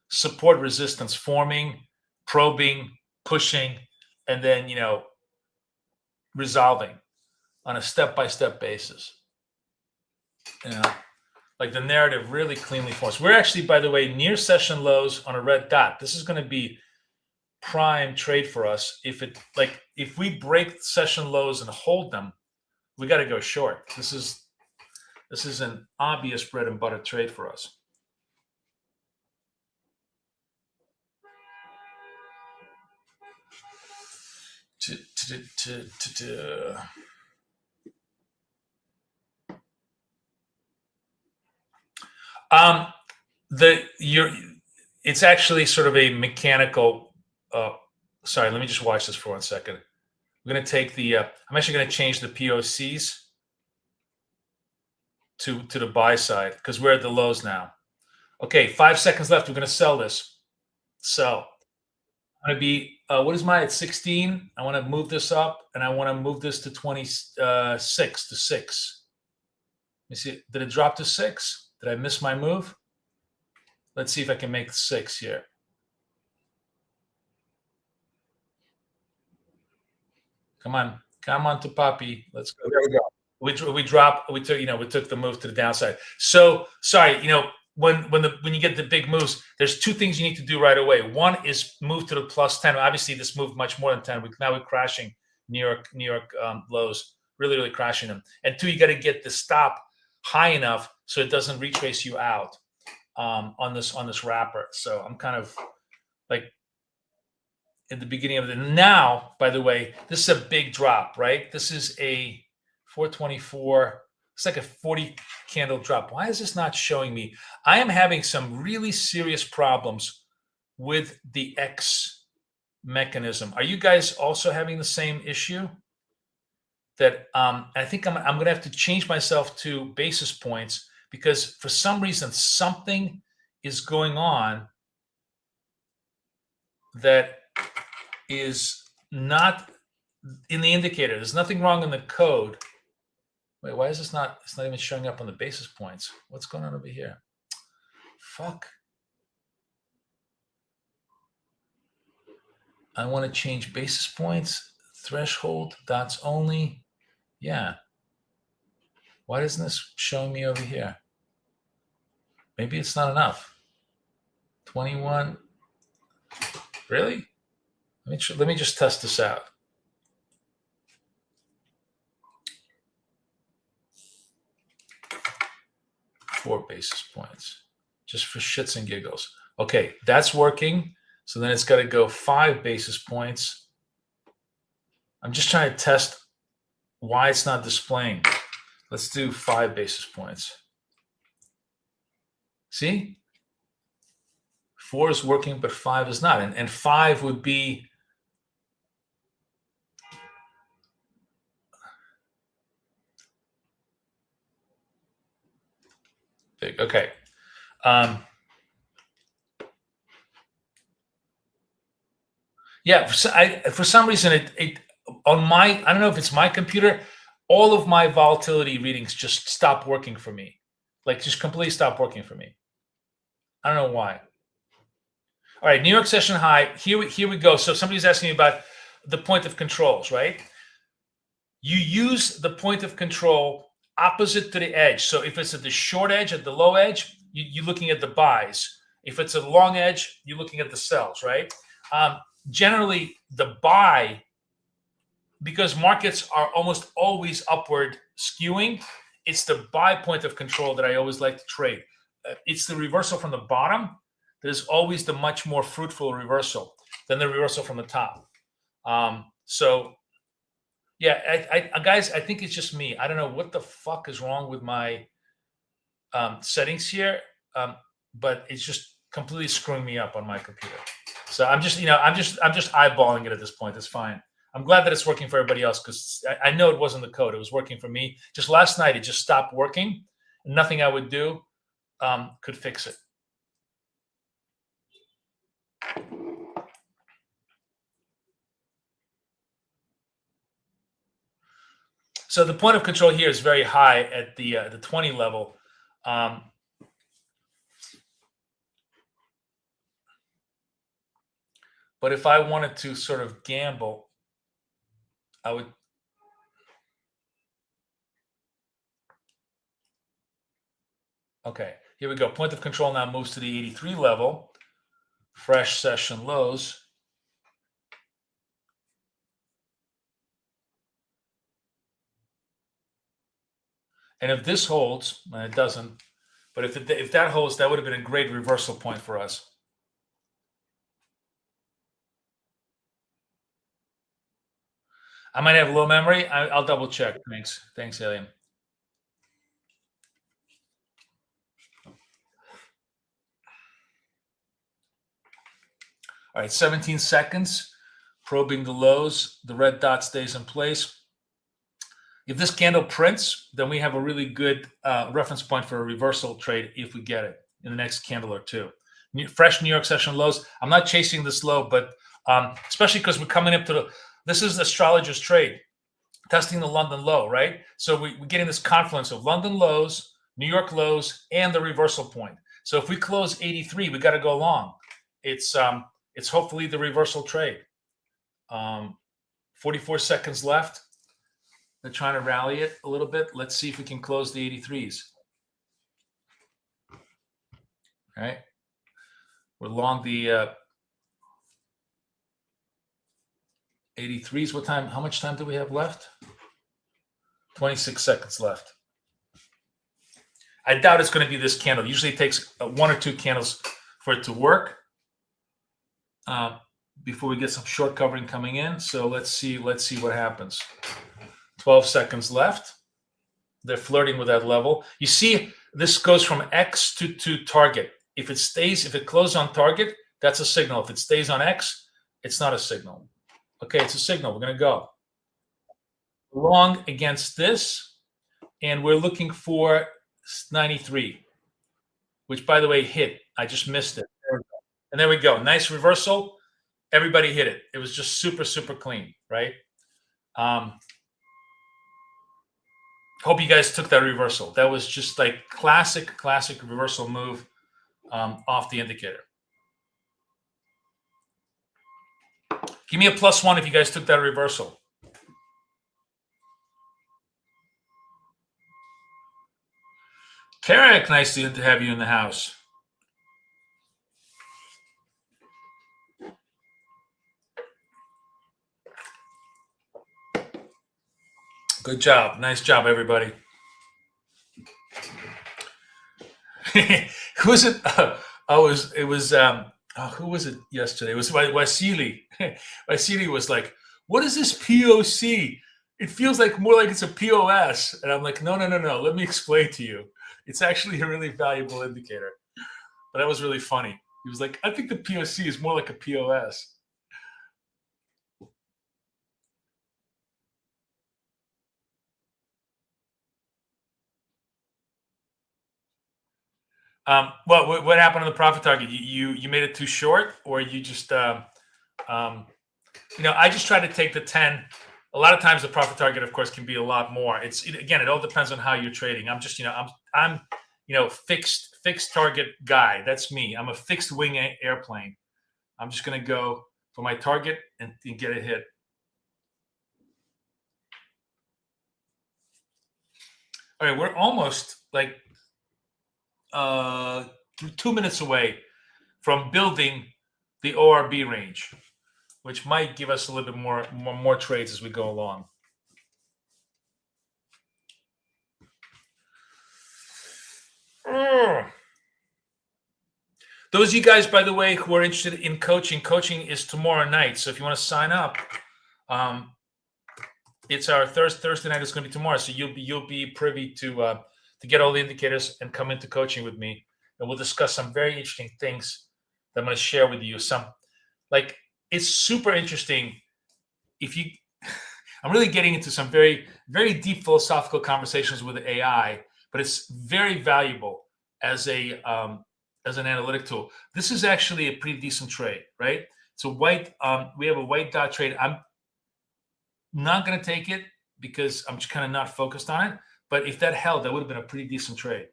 Speaker 2: support resistance forming, probing, pushing, and then, resolving on a step-by-step basis. Like the narrative really cleanly forms. We're actually, by the way, near session lows on a red dot. This is going to be prime trade for us. If we break session lows and hold them, we got to go short. This is an obvious bread and butter trade for us. It's actually sort of a mechanical. Sorry, let me just watch this for 1 second. We're going to take I'm actually going to change the POCs to the buy side because we're at the lows now. Okay, 5 seconds left. We're going to sell this. Sell. I'm going to be, what is mine at 16? I want to move this up and I want to move this to 26 to 6. Let me see. Did it drop to 6? Did I miss my move? Let's see if I can make 6 here. Come on to Poppy. Let's go. There we go. we dropped. We took the move to the downside. So sorry, when you get the big moves, there's two things you need to do right away. One is move to the plus 10. Obviously, this moved much more than 10. Now we're crashing New York lows, really crashing them. And two, you got to get the stop high enough so it doesn't retrace you out on this wrapper. So I'm kind of like at the beginning of now. By the way, this is a big drop, right? This is a 424. It's like a 40 candle drop. Why is this not showing me? I am having some really serious problems with the X mechanism. Are you guys also having the same issue? That I think I'm going to have to change myself to basis points because for some reason something is going on that is not in the indicator. There's nothing wrong in the code. Wait, why is this not? It's not even showing up on the basis points. What's going on over here? Fuck. I want to change basis points, threshold, dots only. Yeah. Why isn't this showing me over here? Maybe it's not enough. 21. Really? Let me just test this out. Four basis points, just for shits and giggles. Okay, that's working. So then it's got to go 5 basis points. I'm just trying to test why it's not displaying. Let's do 5 basis points. See? 4 is working, but 5 is not. And 5 would be big. Okay. Yeah, for some reason it on my, I don't know if it's my computer, all of my volatility readings just stopped working for me. Like just completely stopped working for me. I don't know why. All right, New York session high. Here we go. So somebody's asking me about the point of controls, right? You use the point of control opposite to the edge. So if it's at the short edge, at the low edge, you're looking at the buys. If it's a long edge, you're looking at the sells, right? Generally, the buy, because markets are almost always upward skewing, it's the buy point of control that I always like to trade. It's the reversal from the bottom that is always the much more fruitful reversal than the reversal from the top. So, yeah, guys, I think it's just me. I don't know what the fuck is wrong with my settings here, but it's just completely screwing me up on my computer. So I'm just eyeballing it at this point. It's fine. I'm glad that it's working for everybody else because I know it wasn't the code. It was working for me. Just last night, it just stopped working. Nothing I would do could fix it. So the point of control here is very high at the 20 level. But if I wanted to sort of gamble, I would. Okay, here we go. Point of control now moves to the 83 level. Fresh session lows. And if this holds, and it doesn't, but if that holds, that would have been a great reversal point for us. I might have low memory. I'll double check. Thanks, Alien. All right, 17 seconds. Probing the lows. The red dot stays in place. If this candle prints, then we have a really good reference point for a reversal trade if we get it in the next candle or two. Fresh New York session lows. I'm not chasing this low, but especially because we're coming up to this is astrologer's trade, testing the London low, right? So we're getting this confluence of London lows, New York lows, and the reversal point. So if we close 83, we got to go long. It's hopefully the reversal trade. 44 seconds left. They're trying to rally it a little bit. Let's see if we can close the 83s. All right. We're long the 83s. What time? How much time do we have left? 26 seconds left. I doubt it's going to be this candle. Usually it takes 1 or 2 candles for it to work before we get some short covering coming in. So let's see what happens. 12 seconds left. They're flirting with that level. You see, this goes from X to target. If it closes on target, that's a signal. If it stays on X, it's not a signal. Okay, it's a signal. We're going to go long against this, and we're looking for 93, which, by the way, hit. I just missed it. And there we go. Nice reversal. Everybody hit it. It was just super, super clean, right? Hope you guys took that reversal. That was just like classic reversal move off the indicator. Give me a +1 if you guys took that reversal. Tarek, nice to have you in the house. Good job. Nice job, everybody. Who was it? Who was it yesterday? It was Vasily. Vasily was like, what is this POC? It feels like more like it's a POS. And I'm like, no. Let me explain to you. It's actually a really valuable indicator. But that was really funny. He was like, I think the POC is more like a POS. Well, what happened on the profit target? You made it too short, or you just, I just try to take the 10. A lot of times the profit target, of course, can be a lot more. Again, it all depends on how you're trading. I'm just, I'm fixed target guy. That's me. I'm a fixed wing airplane. I'm just going to go for my target and get a hit. All right, we're almost like 2 minutes away from building the ORB range, which might give us a little bit more trades as we go along. Those of you guys, by the way, who are interested in coaching is tomorrow night. So if you want to sign up, it's our Thursday night. It's going to be tomorrow. So you'll be privy to get all the indicators and come into coaching with me, and we'll discuss some very interesting things that I'm going to share with you. It's super interesting. I'm really getting into some very, very deep philosophical conversations with AI, but it's very valuable as an analytic tool. This is actually a pretty decent trade, right? It's a white. We have a white dot trade. I'm not going to take it because I'm just kind of not focused on it. But if that held, that would have been a pretty decent trade.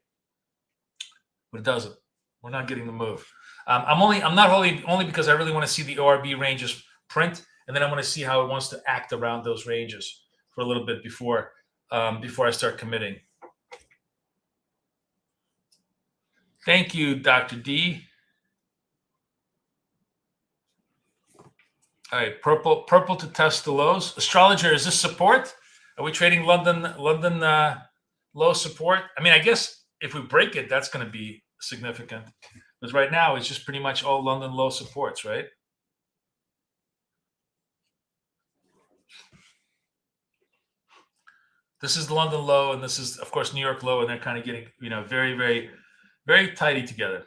Speaker 2: But it doesn't. We're not getting the move. I'm not only because I really want to see the ORB ranges print, and then I want to see how it wants to act around those ranges for a little bit before I start committing. Thank you, Dr. D. All right, purple to test the lows. Astrologer, is this support? Are we trading London low support? I mean, I guess if we break it, that's going to be significant. Because right now it's just pretty much all London low supports, right? This is the London low, and this is, of course, New York low, and they're kind of getting, very, very, very tighty together.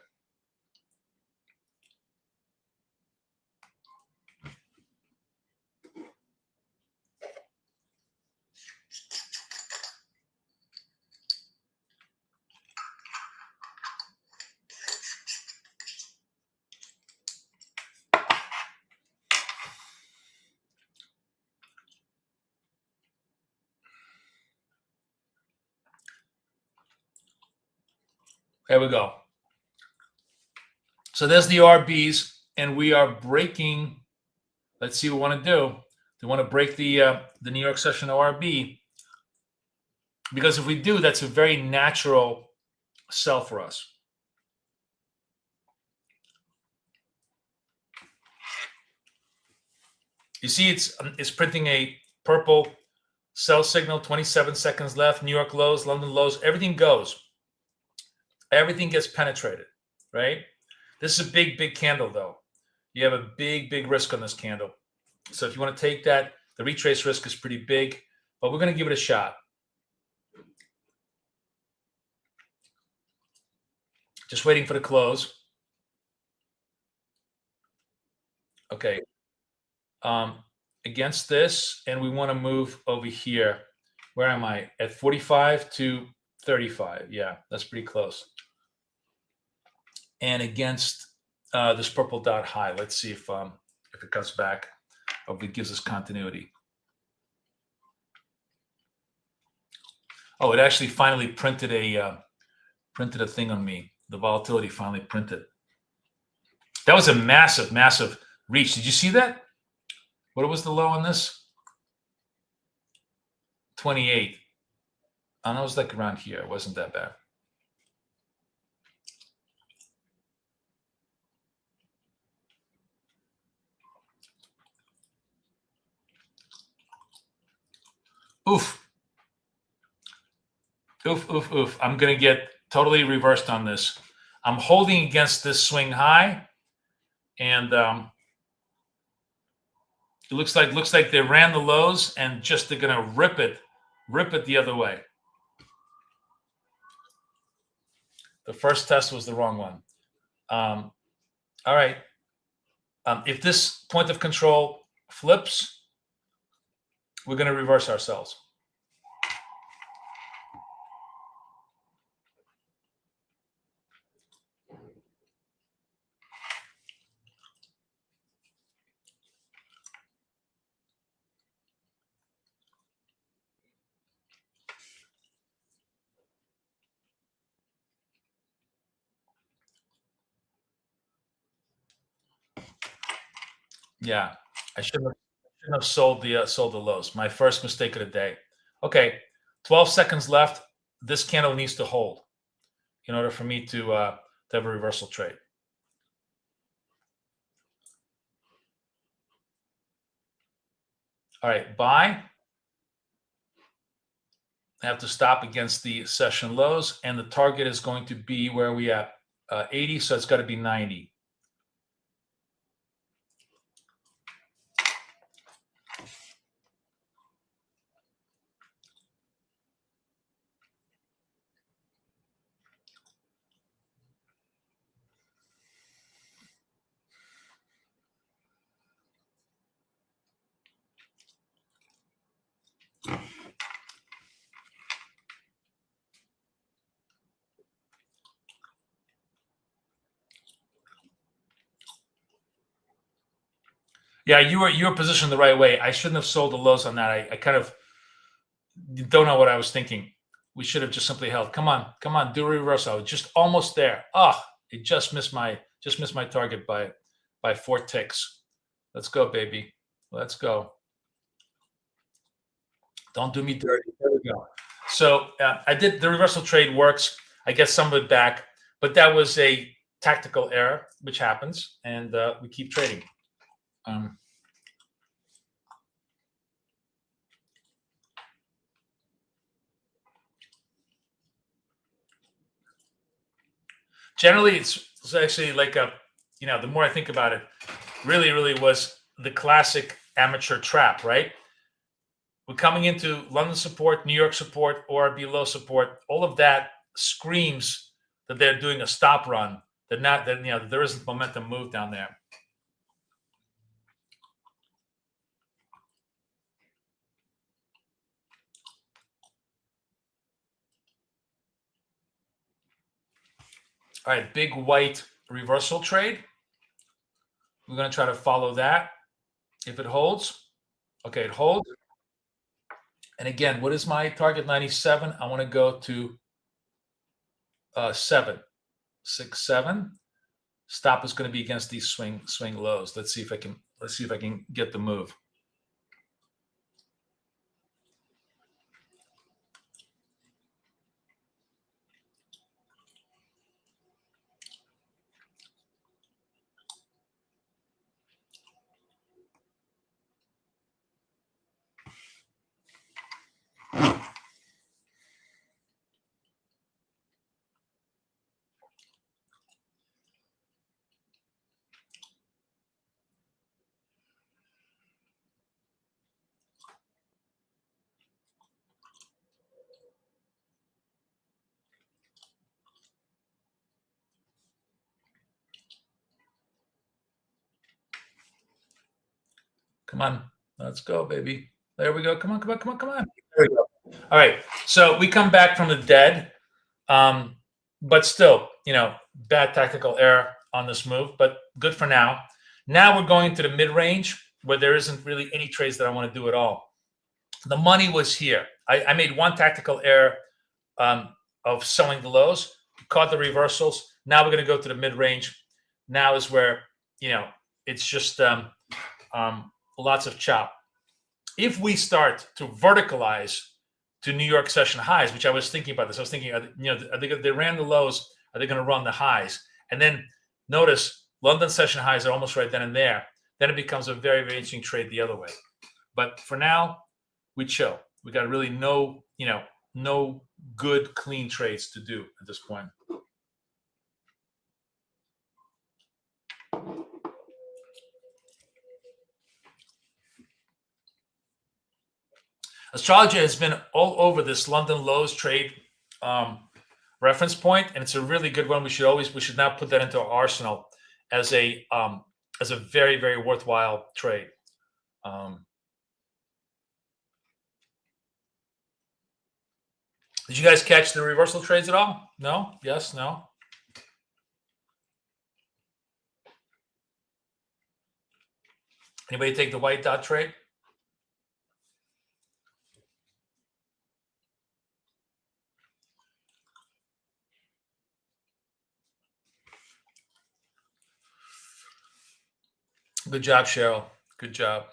Speaker 2: There we go. So there's the RBs, and we are breaking. Let's see what we want to do. We want to break the New York session ORB. Because if we do, that's a very natural sell for us. You see, it's printing a purple sell signal, 27 seconds left, New York lows, London lows, everything goes. Everything gets penetrated, right? This is a big, big candle, though. You have a big, big risk on this candle. So if you want to take that, the retrace risk is pretty big, but we're going to give it a shot. Just waiting for the close. Okay. Against this, and we want to move over here. Where am I? At 45 to 35. Yeah, that's pretty close. And against this purple dot high, let's see if it comes back, or if it gives us continuity. Oh, it actually finally printed a thing on me. The volatility finally printed. That was a massive, massive reach. Did you see that? What was the low on this? 28. I know it was like around here. It wasn't that bad. Oof. Oof, oof, oof. I'm going to get totally reversed on this. I'm holding against this swing high, and it looks like they ran the lows and just they're going to rip it the other way. The first test was the wrong one. All right. If this point of control flips, we're going to reverse ourselves. Yeah, I shouldn't have sold the lows. My first mistake of the day. Okay, 12 seconds left. This candle needs to hold in order for me to have a reversal trade. All right, buy. I have to stop against the session lows, and the target is going to be where we at 80, so it's got to be 90. Yeah, you were positioned the right way. I shouldn't have sold the lows on that. I kind of don't know what I was thinking. We should have just simply held. Come on, do a reversal. I was just almost there. It just missed my target by 4 ticks. Let's go, baby. Let's go. Don't do me dirty. There we go. So I did the reversal trade works. I get some of it back, but that was a tactical error, which happens, and we keep trading. Generally, it's actually like the more I think about it, really was the classic amateur trap, right? We're coming into London support, New York support, or below support. All of that screams that they're doing a stop run. That there isn't momentum move down there. All right, big white reversal trade. We're going to try to follow that. If it holds, okay, it holds. And again, what is my target? 97. I want to go to 7, 6, 7. Stop is going to be against these swing lows. Let's see if I can get the move. Come on. Let's go, baby. There we go. Come on, come on, come on, come on. There we go. All right. So we come back from the dead. But still, bad tactical error on this move, but good for now. Now we're going to the mid-range where there isn't really any trades that I want to do at all. The money was here. I made one tactical error of selling the lows, caught the reversals. Now we're going to go to the mid-range. Now is where, it's just lots of chop. If we start to verticalize to New York session highs, which I was thinking about this. I was thinking, they ran the lows. Are they going to run the highs? And then notice London session highs are almost right then and there. Then it becomes a very, very interesting trade the other way. But for now, we chill. We got really no good, clean trades to do at this point. Astrology has been all over this London lows trade reference point, and it's a really good one. We should now put that into our arsenal as a very, very worthwhile trade. Did you guys catch the reversal trades at all? No? Yes? No? Anybody take the white dot trade? Good job, Cheryl. Good job.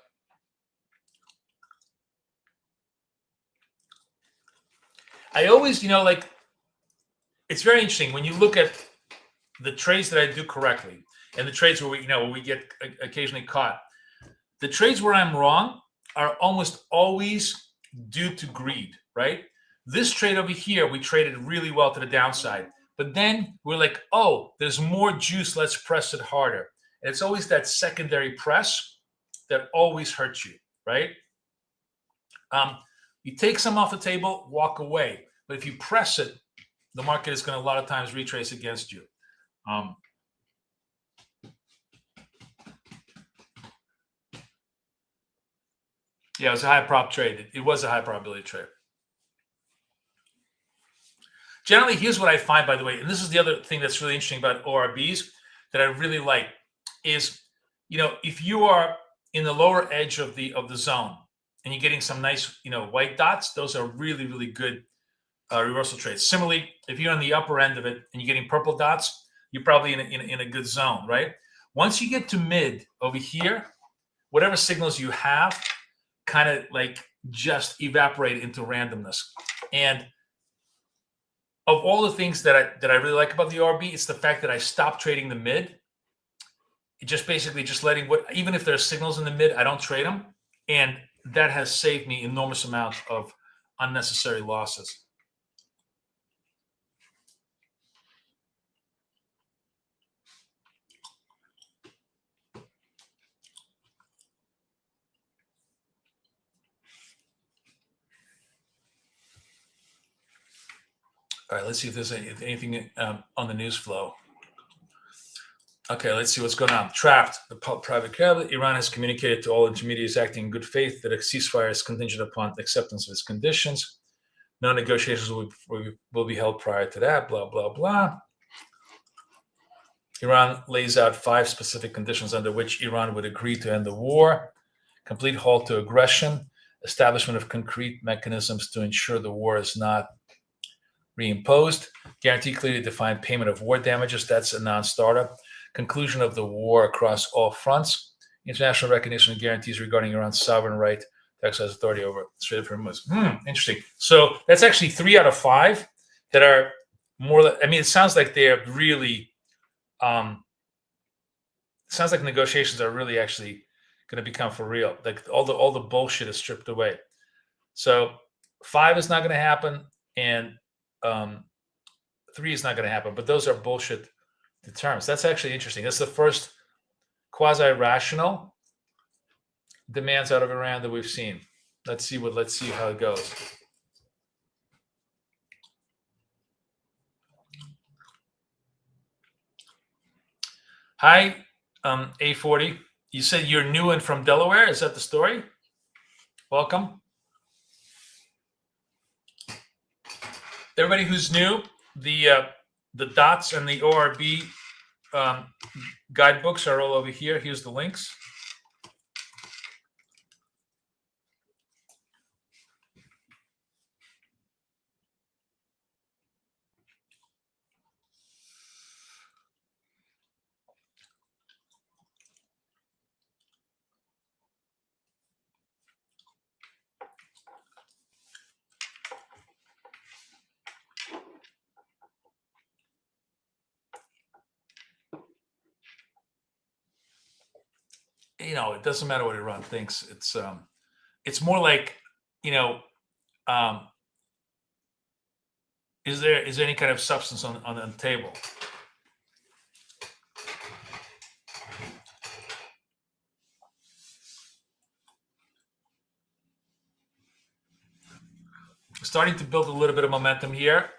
Speaker 2: I always, it's very interesting when you look at the trades that I do correctly and the trades where we get occasionally caught. The trades where I'm wrong are almost always due to greed, right? This trade over here, we traded really well to the downside, but then we're like, oh, there's more juice. Let's press it harder. And it's always that secondary press that always hurts you, right? You take some off the table, walk away. But if you press it, the market is going to a lot of times retrace against you. Yeah, it was a high prop trade. It was a high probability trade. Generally, here's what I find, by the way, and this is the other thing that's really interesting about ORBs that I really like is, if you are in the lower edge of the zone and you're getting some nice, white dots, those are really, really good reversal trades. Similarly, if you're on the upper end of it and you're getting purple dots, you're probably in a good zone, right? Once you get to mid over here, whatever signals you have kind of just evaporate into randomness. And of all the things that I really like about the ORB, it's the fact that I stopped trading the mid. Just basically just letting even if there's signals in the mid, I don't trade them. And that has saved me enormous amounts of unnecessary losses. All right, let's see if there's anything on the news flow. Okay, let's see what's going on. Trapped. The private cabinet. Iran has communicated to all intermediaries acting in good faith that a ceasefire is contingent upon acceptance of its conditions. No negotiations will be held prior to that, blah, blah, blah. Iran lays out 5 specific conditions under which Iran would agree to end the war. Complete halt to aggression. Establishment of concrete mechanisms to ensure the war is not reimposed. Guarantee clearly defined payment of war damages. That's a non-starter. Conclusion of the war across all fronts. International recognition and guarantees regarding Iran's sovereign right to exercise authority over Strait of Hormuz. Interesting. So that's actually 3 out of 5 that are more. It sounds like they're really. Sounds like negotiations are really actually going to become for real. Like all the bullshit is stripped away. So 5 is not going to happen, and 3 is not going to happen. But those are bullshit terms. That's actually interesting. That's the first quasi-rational demands out of Iran that we've seen. Let's see how it goes. Hi, A40. You said you're new and from Delaware. Is that the story? Welcome. Everybody who's new, the dots and the ORB guidebooks are all over here. Here's the links. You know, it doesn't matter what Iran thinks. It's more like, you know, is there any kind of substance on the table? We're starting to build a little bit of momentum here.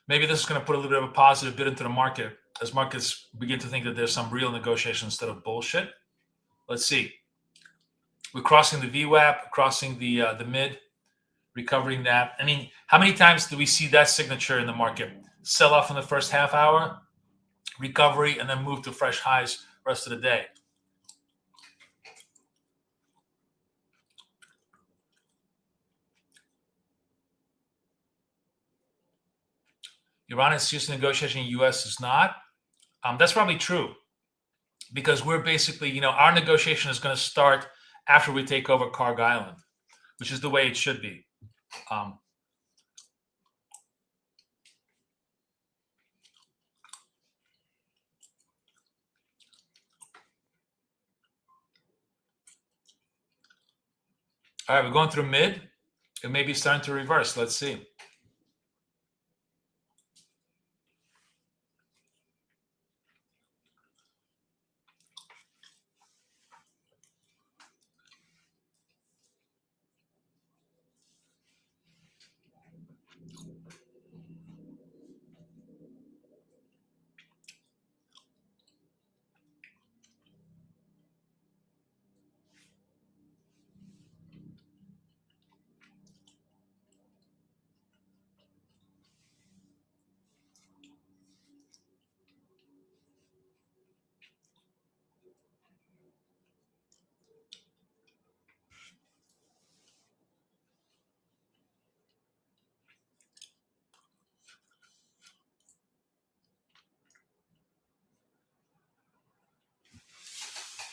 Speaker 2: Maybe this is going to put a little bit of a positive bid into the market as markets begin to think that there's some real negotiation instead of bullshit. Let's see. We're crossing the VWAP, crossing the mid, recovering that. I mean, how many times do we see that signature in the market? Sell off in the first half hour, recovery, and then move to fresh highs rest of the day. Iran is serious negotiation, U.S. is not. That's probably true because we're basically, you know, our negotiation is going to start after we take over Karg Island, which is the way it should be. All right, we're going through mid. It may be starting to reverse. Let's see.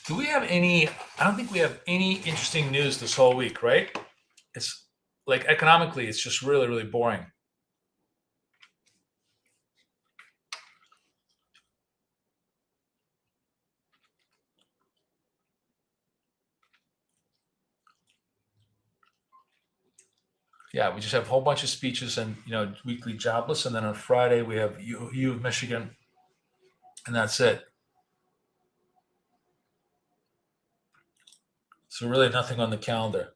Speaker 2: Do we have any? I don't think we have any interesting news this whole week, right? It's like economically, it's just really, really boring. Yeah, we just have a whole bunch of speeches and, you know, weekly jobless, and then on Friday we have U of Michigan, and that's it. So really nothing on the calendar.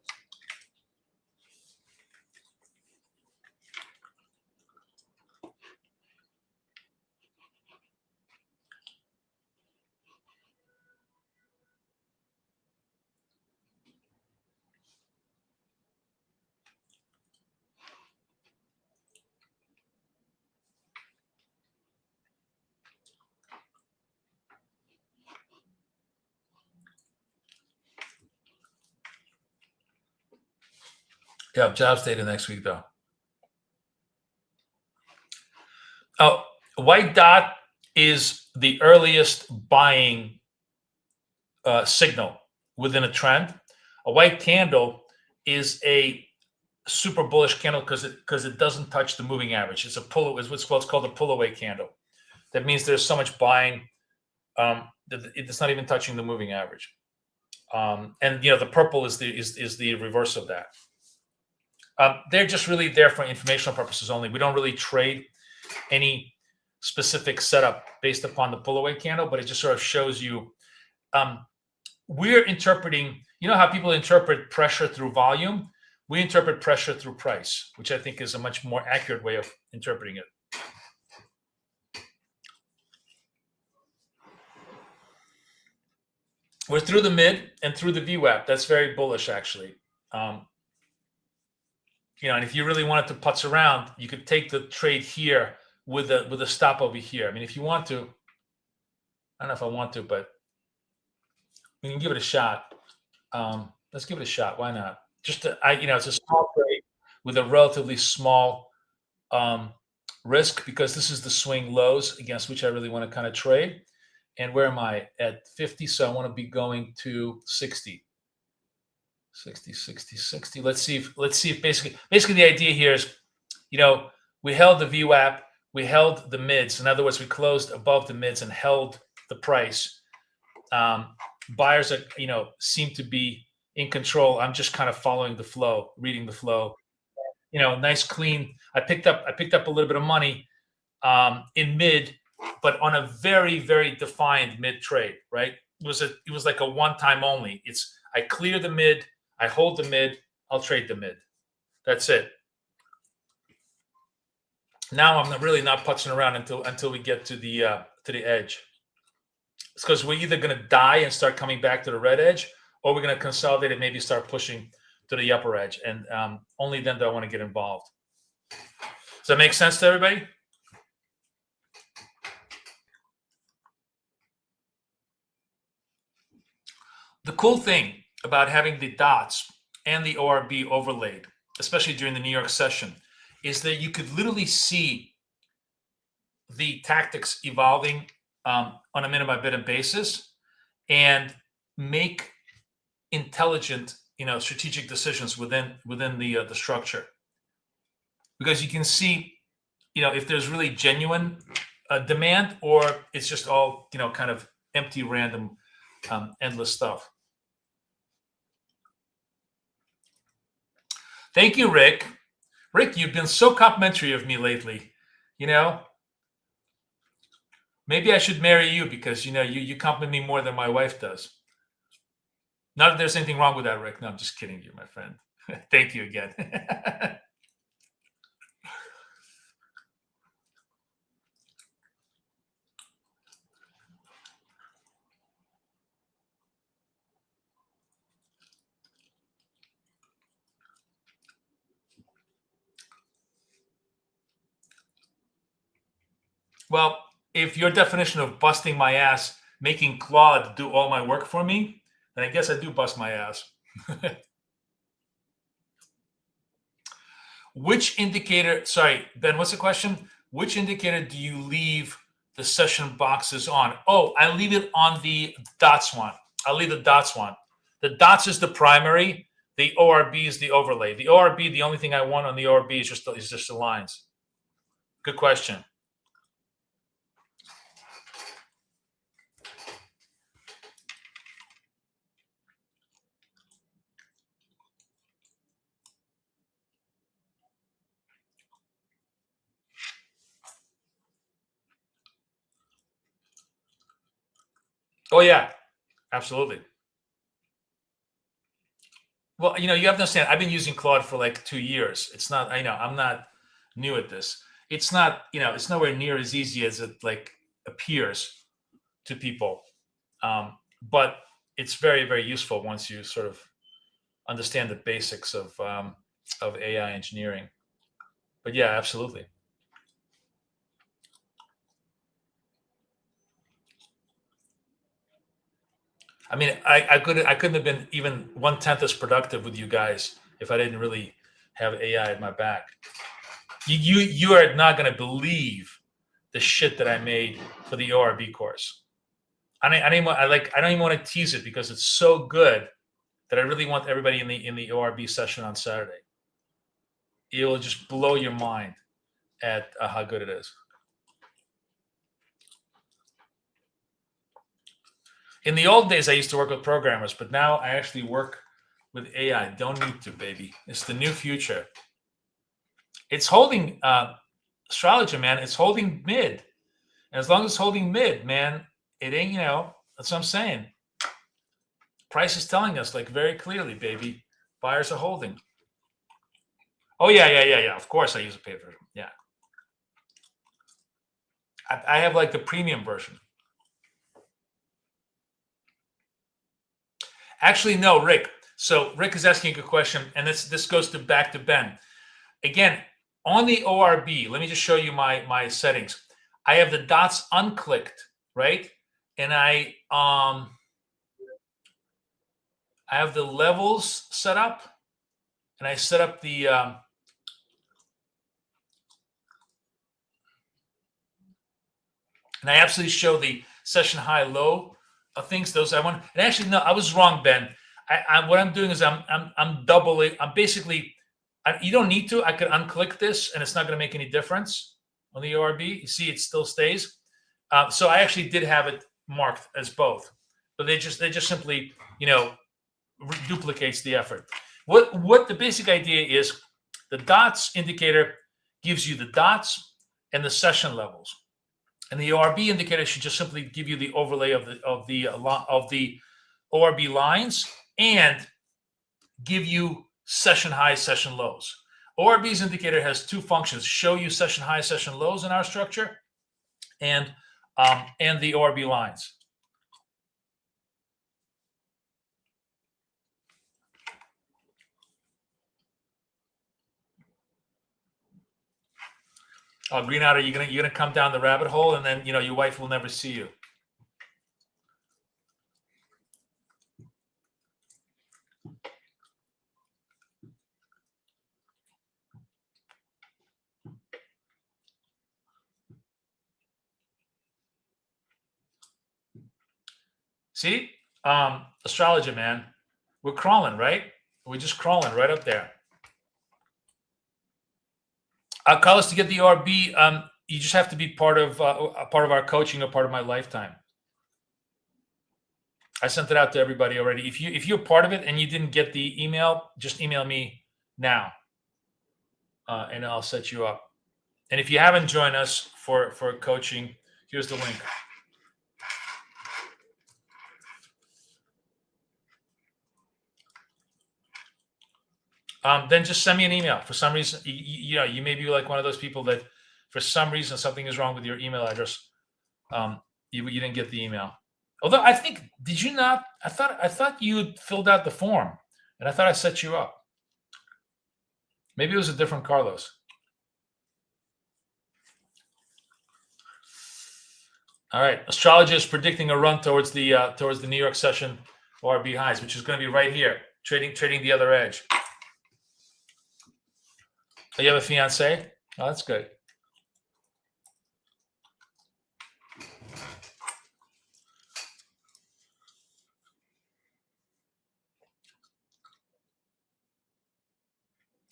Speaker 2: Yeah, jobs data next week though. Oh, white dot is the earliest buying signal within a trend. A white candle is a super bullish candle because it doesn't touch the moving average. It's a pull. It's what's called a pull away candle. That means there's so much buying that it's not even touching the moving average. And you know, the purple is the reverse of that. They're just really there for informational purposes only. We don't really trade any specific setup based upon the pull away candle, but it just sort of shows you. We're interpreting. You know how people interpret pressure through volume? We interpret pressure through price, which I think is a much more accurate way of interpreting it. We're through the mid and through the VWAP. That's very bullish, actually. And if you really wanted to putz around, you could take the trade here with a stop over here. I mean, if you want to, I don't know if I want to, but we can give it a shot. Let's give it a shot. Why not? Just it's a small trade with a relatively small risk, because this is the swing lows against which I really want to kind of trade. And where am I? At 50, so I want to be going to 60. 60, 60, 60. Let's see if basically the idea here is, we held the VWAP, we held the mids. In other words, we closed above the mids and held the price. Buyers are, seem to be in control. I'm just kind of following the flow, reading the flow. Nice clean. I picked up a little bit of money in mid, but on a very, very defined mid trade, right? It was like a one-time only. I clear the mid, I hold the mid, I'll trade the mid. That's it. Now I'm really not putzing around until we get to the edge. It's because we're either going to die and start coming back to the red edge, or we're going to consolidate and maybe start pushing to the upper edge. And only then do I want to get involved. Does that make sense to everybody? The cool thing about having the dots and the ORB overlaid, especially during the New York session, is that you could literally see the tactics evolving on a minute by minute basis and make intelligent, strategic decisions within the structure. Because you can see, if there's really genuine demand, or it's just all, kind of empty, random, endless stuff. Thank you, Rick. Rick, you've been so complimentary of me lately. Maybe I should marry you, because you compliment me more than my wife does. Not that there's anything wrong with that, Rick. No, I'm just kidding you, my friend. Thank you again. Well, if your definition of busting my ass, making Claude do all my work for me, then I guess I do bust my ass. Which indicator, sorry, Ben, what's the question? Which indicator do you leave the session boxes on? Oh, I leave it on the dots one. I'll leave the dots one. The dots is the primary. The ORB is the overlay. The ORB, the only thing I want on the ORB is just the lines. Good question. Oh, yeah, absolutely. Well, you have to understand, I've been using Claude for like 2 years. It's not, I'm not new at this. It's not, it's nowhere near as easy as it like appears to people. But it's very, very useful once you sort of understand the basics of AI engineering. But yeah, absolutely. I mean, I couldn't have been even 1/10 as productive with you guys if I didn't really have AI at my back. You are not going to believe the shit that I made for the ORB course. I don't even want to tease it, because it's so good that I really want everybody in the ORB session on Saturday. It will just blow your mind at how good it is. In the old days, I used to work with programmers, but now I actually work with AI. Don't need to, baby. It's the new future. It's holding astrology, man. It's holding mid. And as long as it's holding mid, man, it ain't, that's what I'm saying. Price is telling us like very clearly, baby, buyers are holding. Oh, yeah. Of course I use a paid version. Yeah. I have like the premium version. Actually, no, Rick. So Rick is asking a question, and this goes back to Ben. Again, on the ORB, let me just show you my settings. I have the dots unclicked, right? And I have the levels set up, and I set up the and I absolutely show the session high low things. Those I want. And actually, no, I was wrong, Ben. What I'm doing is I'm doubling. I'm basically. You don't need to. I could unclick this, and it's not going to make any difference on the ORB. You see, it still stays. So I actually did have it marked as both, but they just simply, duplicates the effort. What the basic idea is, the dots indicator gives you the dots and the session levels, and the ORB indicator should just simply give you the overlay of the ORB lines and give you session highs, session lows. ORB's indicator has two functions: show you session highs, session lows in our structure, and the ORB lines. Green Otter, you're gonna come down the rabbit hole, and then your wife will never see you. See, astrology, man, we're crawling, right? We're just crawling right up there. Carlos, to get the ORB, you just have to be part of our coaching or part of my lifetime. I sent it out to everybody already. If you're part of it and you didn't get the email, just email me now, and I'll set you up. And if you haven't joined us for coaching, here's the link. Then just send me an email. For some reason, you may be like one of those people that, for some reason, something is wrong with your email address. You didn't get the email. Although I think, did you not? I thought you filled out the form, and I thought I set you up. Maybe it was a different Carlos. All right, astrology is predicting a run towards the New York session ORB highs, which is going to be right here, trading the other edge. Oh, you have a fiance? Oh, that's good.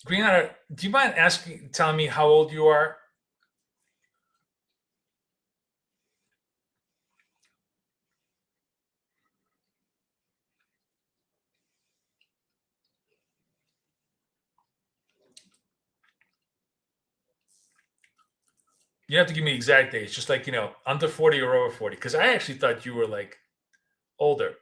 Speaker 2: Green Otter, do you mind telling me how old you are? You have to give me exact age, just like, under 40 or over 40, because I actually thought you were like older.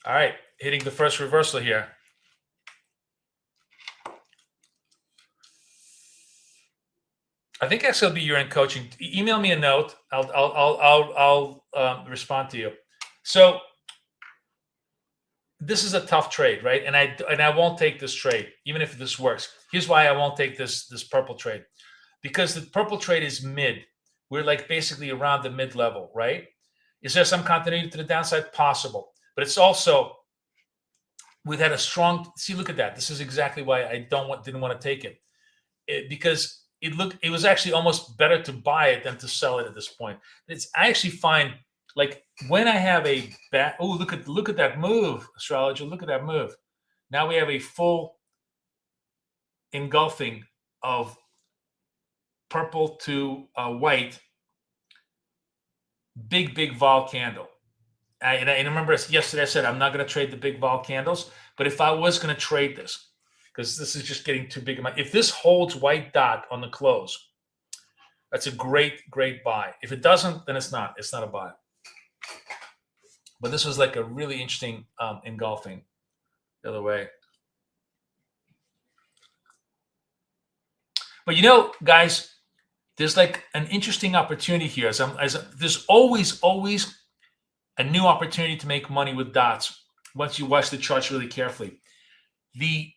Speaker 2: All right, hitting the first reversal here. I think actually will be year-end coaching. Email me a note. I'll respond to you. So this is a tough trade, right? And I won't take this trade, even if this works. Here's why I won't take this purple trade, because the purple trade is mid. We're like basically around the mid level, right? Is there some continuity to the downside? Possible, but it's also, we've had a strong. See, look at that. This is exactly why I didn't want to take it, because it was actually almost better to buy it than to sell it at this point. I actually find, like, when I have a bad, look at that move, astrologer. Look at that move. Now we have a full engulfing of purple to white, big vol candle. And I remember yesterday I said I'm not going to trade the big vol candles, but if I was going to trade this, because this is just getting too big. If this holds white dot on the close, that's a great buy. If it doesn't, then it's not a buy. But this was like a really interesting engulfing the other way. But guys, there's like an interesting opportunity here. There's always a new opportunity to make money with dots once you watch the charts really carefully. The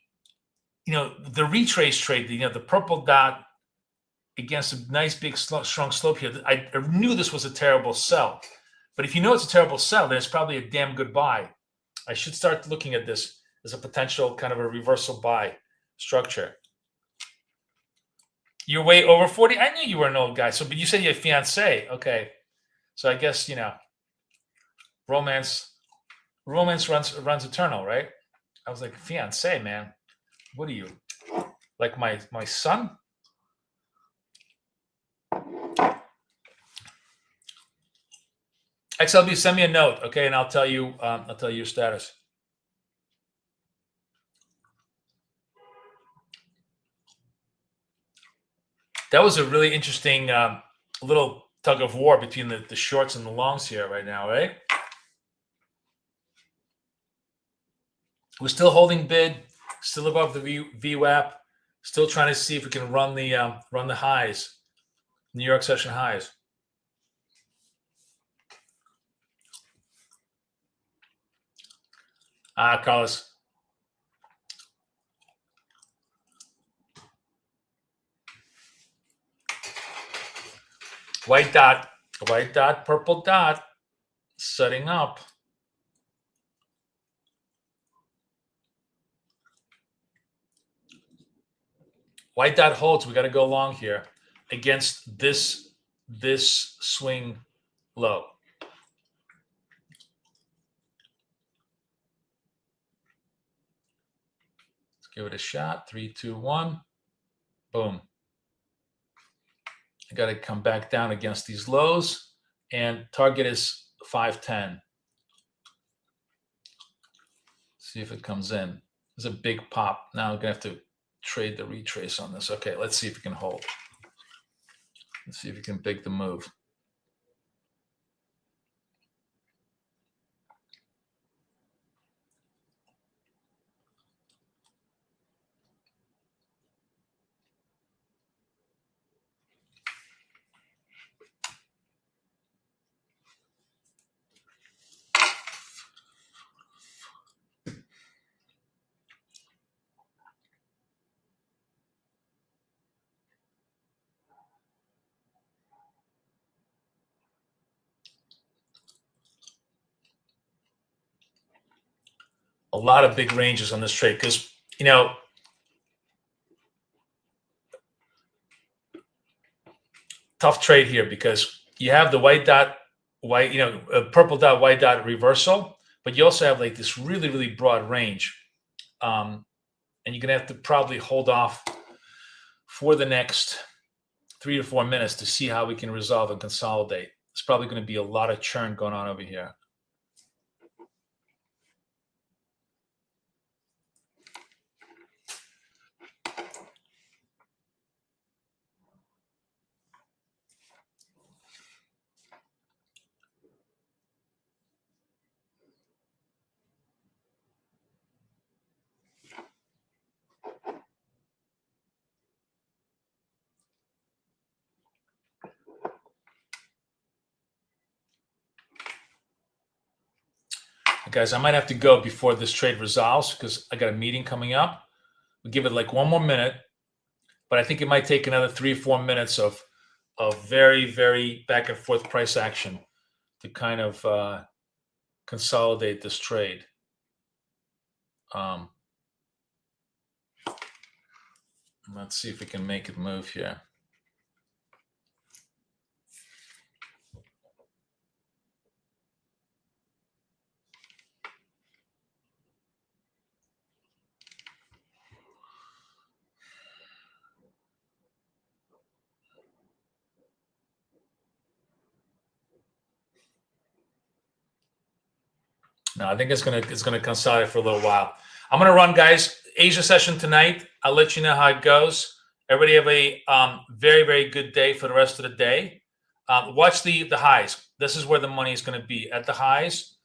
Speaker 2: retrace trade, the purple dot against a nice big strong slope here. I knew this was a terrible sell, but if you know it's a terrible sell, then it's probably a damn good buy. I should start looking at this as a potential kind of a reversal buy structure. You're way over 40. I knew you were an old guy. But you said you have fiance. Okay. So I guess, romance runs eternal, right? I was like, fiance, man. What are you? Like my son? XLB, send me a note, okay, and I'll tell you your status. That was a really interesting little tug of war between the shorts and the longs here right now, right? We're still holding bid, still above the VWAP, still trying to see if we can run the highs, New York session highs. Carlos. White dot, purple dot, setting up. White dot holds. We got to go long here against this swing low. Let's give it a shot. 3, 2, 1. Boom. I got to come back down against these lows, and target is 510. See if it comes in. There's a big pop. Now I'm gonna have to trade the retrace on this. Okay, let's see if we can hold. Let's see if we can big the move. A lot of big ranges on this trade because, tough trade here because you have the purple dot, white dot reversal, but you also have like this really, really broad range. And you're going to have to probably hold off for the next 3 to 4 minutes to see how we can resolve and consolidate. It's probably going to be a lot of churn going on over here. Guys, I might have to go before this trade resolves because I got a meeting coming up. We'll give it like 1 more minute, but I think it might take another 3 or 4 minutes of very, very back and forth price action to kind of consolidate this trade. Let's see if we can make it move here. No, I think it's gonna consolidate for a little while. I'm gonna run, guys. Asia session tonight. I'll let you know how it goes. Everybody have a very, very good day for the rest of the day. Watch the highs. This is where the money is going to be at the highs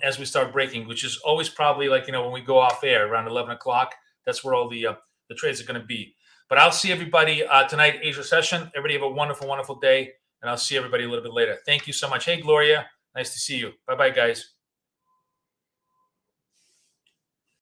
Speaker 2: as we start breaking, which is always probably like when we go off air around 11 o'clock. That's where all the trades are going to be. But I'll see everybody tonight, Asia session. Everybody have a wonderful, wonderful day. And I'll see everybody a little bit later. Thank you so much. Hey, Gloria. Nice to see you. Bye-bye, guys.